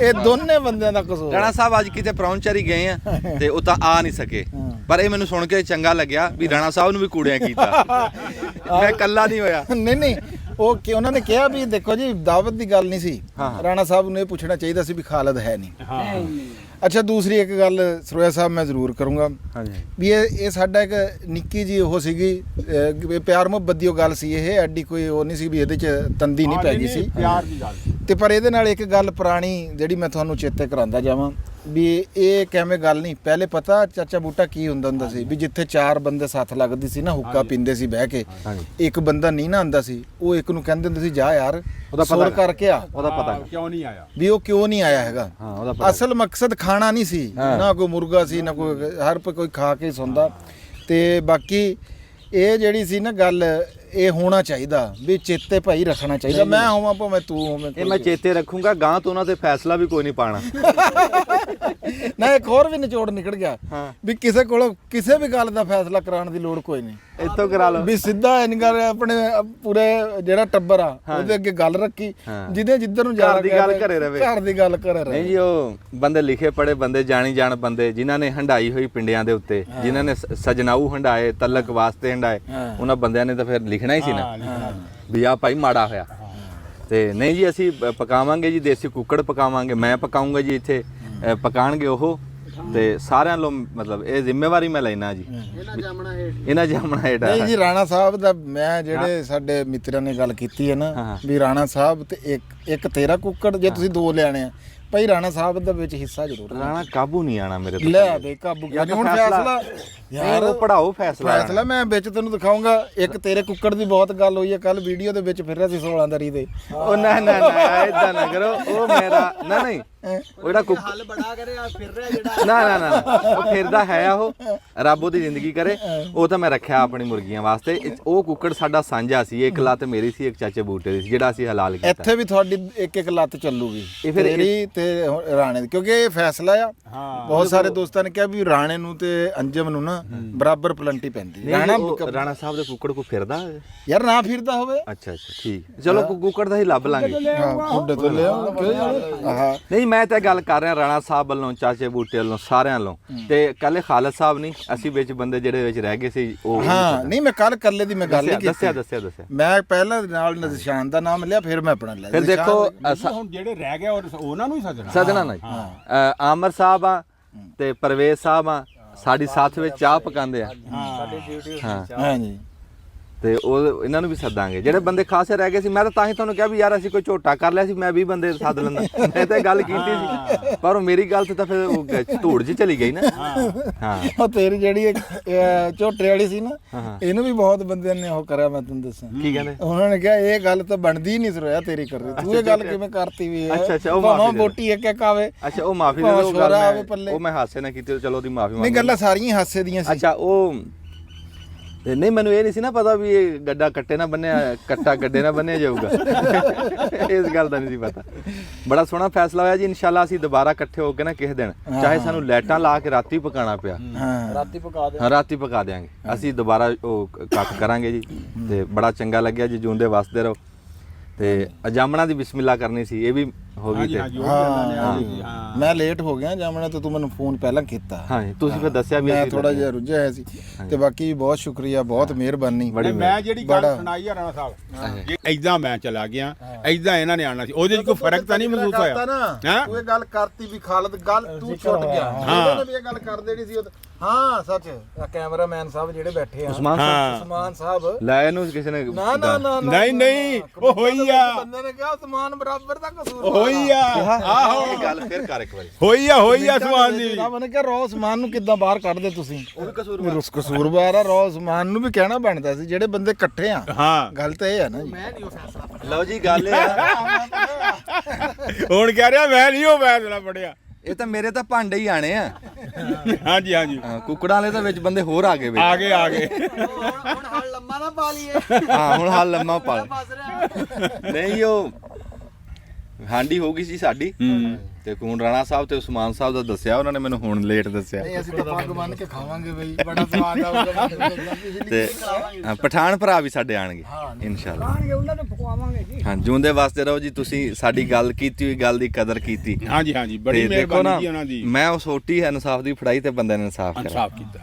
ਇਹ ਦੋਨੇ ਬੰਦਿਆਂ ਦਾ ਕਸੂਰ। ਰਾਣਾ ਸਾਹਿਬ ਅੱਜ ਕਿਤੇ ਪ੍ਰਾਹੁਣਚਾਰੀ ਗਏ ਆ ਤੇ ਉਹ ਤਾਂ ਆ ਨਹੀਂ ਸਕੇ ਪਰ ਇਹ ਮੈਨੂੰ ਸੁਣ ਕੇ ਚੰਗਾ ਲੱਗਿਆ ਵੀ ਰਾਣਾ ਸਾਹਿਬ ਨੂੰ ਵੀ ਕੂੜਿਆਂ ਕੀਤਾ। ਮੈਂ ਇਕੱਲਾ ਨਹੀਂ ਹੋਇਆ। ਨਹੀਂ ਉਹ ਕਿ ਉਹਨਾਂ ਨੇ ਕਿਹਾ ਵੀ ਦੇਖੋ ਜੀ ਦਾਵਤ ਦੀ ਗੱਲ ਨਹੀਂ ਸੀ। ਰਾਣਾ ਸਾਹਿਬ ਨੂੰ ਇਹ ਪੁੱਛਣਾ ਚਾਹੀਦਾ ਸੀ ਵੀ ਖਾਲਦ ਹੈ ਨਹੀਂ। ਅੱਛਾ ਦੂਸਰੀ ਇੱਕ ਗੱਲ ਸਰੋਇਆ ਸਾਹਿਬ ਮੈਂ ਜ਼ਰੂਰ ਕਰੂੰਗਾ ਵੀ ਇਹ ਸਾਡਾ ਇੱਕ ਨਿੱਕੀ ਜੀ ਉਹ ਸੀਗੀ ਪਿਆਰ ਮੁਹੱਬਤ ਦੀ ਉਹ ਗੱਲ ਸੀ। ਇਹ ਐਡੀ ਕੋਈ ਉਹ ਨਹੀਂ ਸੀ ਵੀ ਇਹਦੇ 'ਚ ਤੰਦੀ ਨਹੀਂ ਪੈ ਗਈ ਸੀ ਪਿਆਰ ਦੀ ਗੱਲ ਤੇ ਪਰ ਇਹਦੇ ਨਾਲ ਇੱਕ ਗੱਲ ਪੁਰਾਣੀ ਜਿਹੜੀ ਮੈਂ ਤੁਹਾਨੂੰ ਚੇਤੇ ਕਰਾਉਂਦਾ ਜਾਵਾਂ ਵੀ ਇਹ ਕਿਵੇਂ ਗੱਲ ਨਹੀਂ। ਪਹਿਲੇ ਪਤਾ ਚਾਚਾ ਬੂਟਾ ਕੀ ਹੁੰਦਾ ਸੀ ਵੀ ਜਿੱਥੇ 4 ਬੰਦੇ ਸਾਥ ਲੱਗਦੀ ਸੀ ਨਾ ਹੁੱਕਾ ਪੀਂਦੇ ਸੀ ਬਹਿ ਕੇ ਇੱਕ ਬੰਦਾ ਨਹੀਂ ਨਾ ਆਉਂਦਾ ਸੀ ਉਹ ਇੱਕ ਨੂੰ ਕਹਿੰਦੇ ਹੁੰਦੇ ਸੀ ਜਾ ਯਾਰ ਸੁਰ ਕਰਕੇ ਆ। ਉਹਦਾ ਪਤਾ ਕਿਉਂ ਨਹੀਂ ਆਇਆ ਵੀ ਉਹ ਕਿਉਂ ਨਹੀਂ ਆਇਆ ਹੈਗਾ। ਅਸਲ ਮਕਸਦ ਖਾਣਾ ਨਹੀਂ ਸੀ ਨਾ ਕੋਈ ਮੁਰਗਾ ਸੀ ਨਾ ਕੋਈ ਹਰ ਕੋਈ ਖਾ ਕੇ ਸੌਂਦਾ। ਤੇ ਬਾਕੀ ਇਹ ਜਿਹੜੀ ਸੀ ਨਾ ਗੱਲ ਇਹ ਹੋਣਾ ਚਾਹੀਦਾ ਵੀ ਚੇਤੇ ਭਾਈ ਰੱਖਣਾ ਚਾਹੀਦਾ। ਮੈਂ ਹੋਵਾਂ ਭਾਵੇਂ ਤੂੰ ਹੋਵੇਂ ਇਹ ਮੈਂ ਚੇਤੇ ਰੱਖੂੰਗਾ ਗਾਂ ਤੋਂ ਉਹਨਾਂ ਤੇ ਫੈਸਲਾ ਵੀ ਕੋਈ ਨਹੀਂ ਪਾਣਾ। ਨਾ ਇੱਕ ਹੋਰ ਵੀ ਨਿਚੋੜ ਨਿਕਲ ਗਿਆ ਵੀ ਕਿਸੇ ਕੋਲ ਕਿਸੇ ਵੀ ਗੱਲ ਦਾ ਫੈਸਲਾ ਕਰਾਉਣ ਦੀ ਲੋੜ ਕੋਈ ਨਹੀਂ। ਇੱਥੋਂ ਕਰਾ ਲਓ ਵੀ ਸਿੱਧਾ ਇਨਗਰ ਆਪਣੇ ਪੂਰੇ ਜਿਹੜਾ ਟੱਬਰ ਆ ਉਹਦੇ ਅੱਗੇ ਗੱਲ ਰੱਖੀ ਜਿਹਦੇ ਜਿੱਧਰ ਨੂੰ ਜਾ ਦੀ ਗੱਲ ਘਰੇ ਰਵੇ ਘਰ ਦੀ ਗੱਲ ਘਰੇ ਰਹੇ। ਨਹੀਂ ਜੀ ਉਹ ਬੰਦੇ ਲਿਖੇ ਪੜੇ ਬੰਦੇ ਜਾਣੀ ਜਾਣ ਬੰਦੇ ਜਿਨ੍ਹਾਂ ਨੇ ਹੰਡਾਈ ਹੋਈ ਪਿੰਡਿਆਂ ਦੇ ਉੱਤੇ ਜਿਨ੍ਹਾਂ ਨੇ ਸਜਨਾਊ ਹੰਡਾਏ ਤਲਕ ਵਾਸਤੇ ਹੰਡਾਏ ਉਹਨਾਂ ਬੰਦਿਆਂ ਨੇ ਤਾਂ ਫਿਰ ਲਿਖਣਾ ਹੀ ਸੀ ਨਾ ਵੀ ਆ ਭਾਈ ਮਾੜਾ ਹੋਇਆ। ਤੇ ਨਹੀਂ ਜੀ ਅਸੀਂ ਪਕਾਵਾਂਗੇ ਜੀ ਦੇਸੀ ਕੁੱਕੜ ਪਕਾਵਾਂਗੇ ਮੈਂ ਪਕਾਉਂਗਾ ਜੀ ਇੱਥੇ ਪਕਾਣਗੇ ਉਹ ਤੇ ਸਾਰਿਆਂ ਨੂੰ ਮਤਲਬ ਇਹ ਜ਼ਿੰਮੇਵਾਰੀ ਮੈਂ ਲੈਣਾ ਜੀ ਇਹਨਾਂ ਜਾਮਣਾ ਹੇਠ। ਨਹੀਂ ਜੀ ਰਾਣਾ ਸਾਹਿਬ ਦਾ ਮੈਂ ਜਿਹੜੇ ਸਾਡੇ ਮਿੱਤਰਾਂ ਨੇ ਗੱਲ ਕੀਤੀ ਹੈ ਨਾ ਵੀ ਰਾਣਾ ਸਾਹਿਬ ਤੇ ਇੱਕ ਤੇਰਾ ਕੁੱਕੜ ਜੇ ਤੁਸੀਂ 2 ਲਿਆਣੇ ਆ ਭਾਈ ਰਾਣਾ ਸਾਹਿਬ ਦਾ ਵਿੱਚ ਹਿੱਸਾ ਜ਼ਰੂਰ ਰਾਣਾ ਕਾਬੂ ਨਹੀਂ ਆਣਾ ਮੇਰੇ ਤੋਂ। ਲੈ ਬੇ ਕਾਬੂ ਹੁਣ ਫੈਸਲਾ ਯਾਰ ਉਹ ਪੜਾਓ ਫੈਸਲਾ ਮੈਂ ਵਿੱਚ ਤੈਨੂੰ ਦਿਖਾਉਂਗਾ। ਇੱਕ ਤੇਰੇ ਕੁੱਕੜ ਦੀ ਬਹੁਤ ਗੱਲ ਹੋਈ ਹੈ ਕੱਲ ਵੀਡੀਓ ਦੇ ਵਿੱਚ ਫਿਰ ਰਿਹਾ ਸੀ 16 ਦਰੀ ਦੇ। ਉਹ ਨਾ ਇਦਾਂ ਨਾ ਕਰੋ ਉਹ ਮੇਰਾ ਨਹੀਂ ਉਹ ਜਿਹੜਾ ਹੱਲ ਬੜਾ ਕਰੇ ਆ ਫਿਰ ਰਿਹਾ ਜਿਹੜਾ ਨਾ ਉਹ ਫਿਰਦਾ ਹੈ ਉਹ ਰੱਬ ਉਹਦੀ ਜ਼ਿੰਦਗੀ ਕਰੇ। ਉਹ ਤਾਂ ਮੈਂ ਰੱਖਿਆ ਆਪਣੀ ਮੁਰਗੀਆਂ ਵਾਸਤੇ। ਉਹ ਕੁੱਕੜ ਸਾਡਾ ਸਾਂਝਾ ਸੀ। ਇੱਕ ਲੱਤ ਮੇਰੀ ਸੀ ਇੱਕ ਚਾਚੇ ਬੂਟੇ ਦੀ ਸੀ ਜਿਹੜਾ ਅਸੀਂ ਹਲਾਲ ਕੀਤਾ। ਇੱਥੇ ਵੀ ਤੁਹਾਡੀ ਤੁਹਾਡੀ ਇੱਕ ਇੱਕ ਲੱਤ ਚੱਲੂਗੀ ਇਹ ਫਿਰ ਤੇਰੀ ਤੇ ਰਾਣੇ ਦੀ, ਕਿਉਂਕਿ ਇਹ ਫੈਸਲਾ ਆ। ਬਹੁਤ ਸਾਰੇ ਦੋਸਤਾਂ ਨੇ ਕਿਹਾ ਵੀ ਰਾਣੇ ਨੂੰ ਤੇ ਅੰਜਮ ਨੂੰ ਨਾ ਬਰਾਬਰ ਪਲੰਟੀ ਪੈਂਦੀ। ਰਾਣਾ ਸਾਹਿਬ ਦੇ ਕੁੱਕੜ ਕੋ ਫਿਰਦਾ ਯਾਰ ਨਾ ਫਿਰਦਾ ਹੋਵੇ। ਅੱਛਾ ਠੀਕ, ਚਲੋ ਕੁੱਕੜ ਦਾ ਹੀ ਲੱਭ ਲਾਂਗੇ। ਤੁਹਾਡੇ ਤੋਂ ਲਿਆ ਆਹ ਨਹੀਂ ਮੈਂ ਤਾਂ ਗੱਲ ਕਰ ਰਿਹਾ ਰਾਣਾ ਸਾਹਿਬ ਵੱਲੋਂ, ਚਾਚੇ ਬੂਟੇ ਵੱਲੋਂ, ਸਾਰਿਆਂ ਵੱਲੋਂ, ਤੇ ਕੱਲੇ ਖਾਲਦ ਸਾਹਿਬ ਨਹੀਂ, ਅਸੀਂ ਵਿੱਚ ਬੰਦੇ ਜਿਹੜੇ ਵਿੱਚ ਰਹਿ ਗਏ ਸੀ ਉਹ। ਹਾਂ ਨਹੀਂ ਮੈਂ ਕੱਲ ਕੱਲੇ ਦੀ ਮੈਂ ਗੱਲ ਨਹੀਂ ਕੀਤੀ। ਦੱਸਿਆ ਮੈਂ ਪਹਿਲਾਂ ਨਾਲ ਨਿਸ਼ਾਨ ਦਾ ਨਾਮ ਲਿਆ, ਫਿਰ ਮੈਂ ਆਪਣਾ ਲਿਆ। ਫਿਰ ਦੇਖੋ ਹੁਣ ਜਿਹੜੇ ਰਹਿ ਗਏ ਉਹਨਾਂ ਨੂੰ ਹੀ ਸਦਨਾ ਨਾ ਆਮਰ ਸਾਹਿਬ ਆ ਤੇ ਪਰਵੇਜ਼ ਸਾਹਿਬ ਆ, ਸਾਡੀ ਸਾਥ ਵਿੱਚ ਚਾਹ ਪਕਾਉਂਦੇ ਆ। ਹਾਂ ਜੀ, ਤੇ ਉਹ ਇਹਨਾਂ ਨੂੰ ਵੀ ਸੱਦਾਂਗੇ ਜਿਹੜੇ ਬੰਦੇ ਖਾਸੇ ਰਹਿ ਗਏ ਸੀ। ਮੈਂ ਤਾਂ ਹੀ ਤੁਹਾਨੂੰ ਕਿਹਾ ਵੀ ਯਾਰ ਅਸੀਂ ਕੋਈ ਝੋਟਾ ਕਰ ਲਿਆ ਸੀ, ਮੈਂ 20 ਬੰਦੇ ਸੱਦ ਲੈਂਦਾ। ਮੈਂ ਤਾਂ ਗੱਲ ਕੀਤੀ ਸੀ, ਪਰ ਉਹ ਮੇਰੀ ਗੱਲ ਤੇ ਤਾਂ ਫਿਰ ਉਹ ਧੂੜ ਜੀ ਚਲੀ ਗਈ ਨਾ। ਹਾਂ ਉਹ ਤੇਰੀ ਜਿਹੜੀ ਝੋਟੇ ਵਾਲੀ ਸੀ ਨਾ, ਇਹਨੂੰ ਵੀ ਬਹੁਤ ਬੰਦਿਆਂ ਨੇ ਉਹ ਕਰਿਆ। ਮੈਂ ਤੁਹਾਨੂੰ ਦੱਸਾਂ ਕੀ ਕਹਿੰਦੇ, ਉਹਨਾਂ ਨੇ ਕਿਹਾ ਇਹ ਗੱਲ ਤਾਂ ਬਣਦੀ ਨਹੀਂ ਸਰੋਇਆ ਤੇਰੀ ਕਰ ਰਹੀ ਤੂੰ, ਇਹ ਗੱਲ ਕਿਵੇਂ ਕਰਤੀ ਵੀ ਅੱਛਾ ਉਹ ਭਾਵੇਂ ਵੋਟੀ ਇੱਕ ਇੱਕ ਆਵੇ। ਅੱਛਾ ਉਹ ਮਾਫੀ ਦੇ ਦਿਓ, ਗੱਲ ਉਹ ਮੈਂ ਹਾਸੇ ਨਾਲ ਕੀਤੀ, ਚਲੋ ਉਹਦੀ ਮਾਫੀ ਨਹੀਂ, ਗੱਲਾਂ ਸਾਰੀਆਂ ਹਾਸੇ ਦੀਆਂ ਸੀ। ਅੱਛਾ ਉਹ ਨਹੀਂ, ਮੈਨੂੰ ਇਹ ਨਹੀਂ ਸੀ ਨਾ ਪਤਾ ਵੀ ਇਹ ਗੱਡਾ ਕੱਟੇ ਨਾ ਬੰਨਿਆ, ਕੱਟਾ ਗੱਡੇ ਨਾ ਬੰਨਿਆ ਜਾਊਗਾ। ਇਸ ਗੱਲ ਦਾ ਨਹੀਂ ਸੀ ਪਤਾ। ਬੜਾ ਸੋਹਣਾ ਫੈਸਲਾ ਹੋਇਆ ਜੀ। ਇਨਸ਼ਾਅੱਲਾ ਅਸੀਂ ਦੁਬਾਰਾ ਇਕੱਠੇ ਹੋ ਕੇ ਨਾ ਕਿਸੇ ਦਿਨ, ਚਾਹੇ ਸਾਨੂੰ ਲਾਈਟਾਂ ਲਾ ਕੇ ਰਾਤੀ ਪਕਾਣਾ ਪਿਆ, ਰਾਤੀ ਪਕਾ ਦੇ। ਹਾਂ ਰਾਤੀ ਪਕਾ ਦਿਆਂਗੇ ਅਸੀਂ, ਦੁਬਾਰਾ ਉਹ ਕੱਟ ਕਰਾਂਗੇ ਜੀ। ਤੇ ਬੜਾ ਚੰਗਾ ਲੱਗਿਆ ਜੀ, ਜਿਉਂਦੇ ਵਸਦੇ ਰਹੋ। ਤੇ ਅਜਾਮਣਾ ਦੀ ਬਿਸਮਿਲ੍ਲਾ ਕਰਨੀ ਸੀ, ਇਹ ਵੀ ਹੋ ਗਈ। ਤੇ ਮੈਂ ਲੇਟ ਹੋ ਗਿਆ ਜਾਮਣਾ, ਤੇ ਤੂੰ ਮੈਨੂੰ ਫੋਨ ਪਹਿਲਾਂ ਕੀਤਾ। ਹਾਂ ਤੁਸੀਂ ਫਿਰ ਦੱਸਿਆ ਵੀ ਮੈਂ ਥੋੜਾ ਜਿਹਾ ਰੁੱਝਿਆ ਹੋਇਆ ਸੀ। ਤੇ ਬਾਕੀ ਬਹੁਤ ਸ਼ੁਕਰੀਆ, ਬਹੁਤ ਮਿਹਰਬਾਨੀ। ਮੈਂ ਜਿਹੜੀ ਗੱਲ ਸੁਣਾਈ ਆ ਰਾਣਾ ਸਾਹਿਬ, ਜੇ ਐਦਾਂ ਮੈਂ ਚਲਾ ਗਿਆ, ਐਦਾਂ ਇਹਨਾਂ ਨੇ ਆਉਣਾ ਸੀ, ਉਹਦੇ 'ਚ ਕੋਈ ਫਰਕ ਤਾਂ ਨਹੀਂ ਮਹਿਸੂਸ ਹੋਇਆ। ਤੂੰ ਇਹ ਗੱਲ ਕਰਤੀ ਵੀ ਖਾਲਦ ਗੱਲ ਤੂੰ ਛੁੱਟ ਗਿਆ, ਇਹਨਾਂ ਨੇ ਵੀ ਇਹ ਗੱਲ ਕਰ ਦੇਣੀ ਸੀ। ਹਾਂ ਸੱਚ, ਕੈਮਰਾਮੈਨ ਸਾਹਿਬ ਜਿਹੜੇ ਬੈਠੇ ਆ, ਉਸਮਾਨ ਸਾਹਿਬ, ਲੈ ਇਹਨੂੰ ਕਿਸੇ ਨੇ ਨਾ ਨਾ ਨਾ ਨਹੀਂ ਉਹ ਹੋਈ ਆ, ਬੰਦੇ ਨੇ ਕਿਹਾ ਉਸਮਾਨ ਬਰਾਬਰ ਦਾ ਕਸੂਰ ਹੋਈ ਆ। ਆਹੋ ਇਹ ਗੱਲ ਫਿਰ ਕਰ ਇੱਕ ਵਾਰੀ। ਹੋਈ ਆ ਸਮਾਨ ਦੀ। ਮੈਨੇ ਕਿਹਾ ਰੋ ਉਸਮਾਨ ਨੂੰ ਕਿੱਦਾਂ ਬਾਹਰ ਕੱਢਦੇ ਤੁਸੀਂ? ਉਹ ਵੀ ਕਸੂਰਵਾਰ ਆ। ਰੋ ਉਸਮਾਨ ਨੂੰ ਵੀ ਕਹਿਣਾ ਬਣਦਾ ਸੀ, ਜਿਹੜੇ ਬੰਦੇ ਇਕੱਠੇ ਆ। ਹਾਂ ਗੱਲ ਤਾਂ ਇਹ ਆ ਨਾ ਜੀ। ਲਓ ਜੀ ਗੱਲ ਇਹ ਆ, ਹੁਣ ਕਹਿ ਰਿਹਾ ਮੈਂ ਨਹੀਂ ਉਹ ਫੈਸਲਾ ਪੜਿਆ। ਇਹ ਤਾਂ ਮੇਰੇ ਤਾਂ ਭਾਂਡੇ ਹੀ ਆਣੇ ਆ। ਹਾਂਜੀ ਕੁੱਕੜਾਂ ਵਾਲੇ ਤਾਂ ਵਿੱਚ ਬੰਦੇ ਹੋਰ ਆ ਗਏ। ਆ ਗਏ ਹੁਣ ਹਲ ਲੰਮਾ ਨਾ ਪਾ ਲਈਏ। ਹਾਂ ਹੁਣ ਹਾਲ ਲੰਮਾ ਪਾ ਫਸ ਰਿਹਾ। ਨਹੀਂ ਉਹ ਹਾਂਡੀ ਹੋ ਗਈ ਸੀ ਸਾਡੀ, ਤੇ ਕੂਨ ਰਾਣਾ ਸਾਹਿਬ ਤੇ ਉਸਮਾਨ ਸਾਹਿਬ ਦਾ ਦੱਸਿਆ ਉਹਨਾਂ ਨੇ ਮੈਨੂੰ, ਹੁਣ ਲੇਟ ਦੱਸਿਆ। ਅਸੀਂ ਤਾਂ ਪੱਗ ਬੰਨ ਕੇ ਖਾਵਾਂਗੇ ਬਈ, ਬੜਾ ਸਵਾਦ ਆਊਗਾ। ਤੇ ਪਠਾਨ ਭਰਾ ਵੀ ਸਾਡੇ ਆਣਗੇ ਇਨਸ਼ਾਅੱਲਾ। ਆਣਗੇ, ਉਹਨਾਂ ਨੂੰ ਪਕਵਾਵਾਂਗੇ ਜੀ। ਹਾਂ ਜਿਉਂਦੇ ਵਾਸਤੇ ਰਹੋ ਜੀ। ਤੁਸੀਂ ਸਾਡੀ ਗੱਲ ਕੀਤੀ ਹੋਈ ਗੱਲ ਦੀ ਕਦਰ ਕੀਤੀ। ਹਾਂਜੀ ਬੜੀ ਤੇ ਦੇਖੋ ਨਾ, ਮਿਹਰਬਾਨੀ ਜੀ ਉਹਨਾਂ ਦੀ। ਮੈਂ ਉਹ ਸੋਟੀ ਇਨਸਾਫ ਦੀ ਫੜਾਈ ਤੇ ਬੰਦੇ ਨੇ ਇਨਸਾਫ ਕਰਿਆ। ਸਾਫ਼ ਕੀਤਾ।